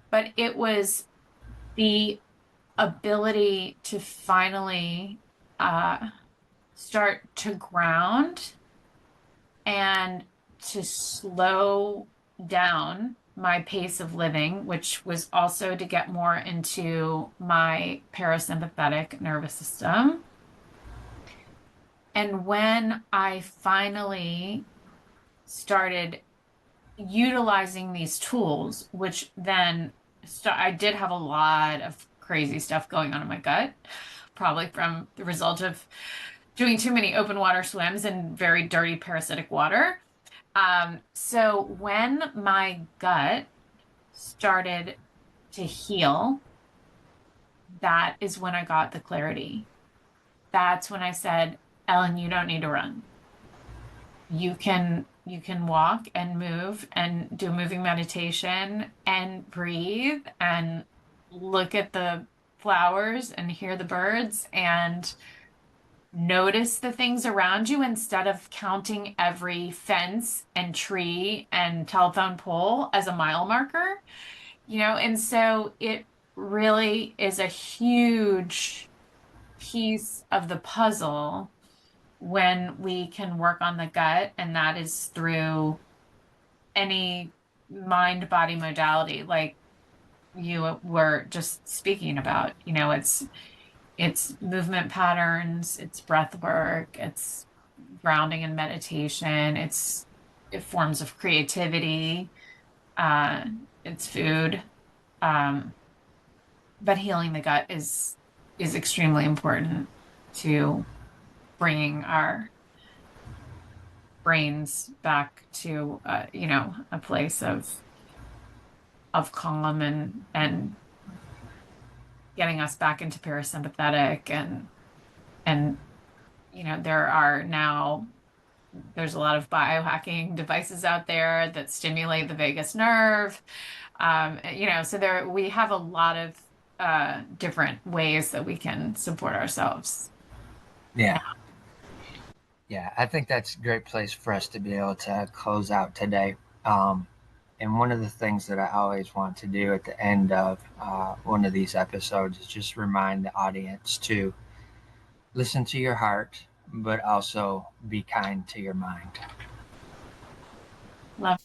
but it was the ability to finally start to ground and to slow down my pace of living, which was also to get more into my parasympathetic nervous system. And when I finally started utilizing these tools, which then I did have a lot of crazy stuff going on in my gut, probably from the result of doing too many open water swims in very dirty parasitic water. So when my gut started to heal, that is when I got the clarity. That's when I said, Ellen, you don't need to run. You can walk and move and do moving meditation and breathe and look at the flowers and hear the birds and notice the things around you instead of counting every fence and tree and telephone pole as a mile marker, and so it really is a huge piece of the puzzle when we can work on the gut, and that is through any mind body modality like you were just speaking about. It's movement patterns, it's breath work, it's grounding and meditation, it's forms of creativity, uh, it's food. Um, but healing the gut is extremely important to bringing our brains back to a place of calm and getting us back into parasympathetic and there's a lot of biohacking devices out there that stimulate the vagus nerve. So we have a lot of different ways that we can support ourselves. Yeah. Yeah, I think that's a great place for us to be able to close out today. And one of the things that I always want to do at the end of one of these episodes is just remind the audience to listen to your heart, but also be kind to your mind. Love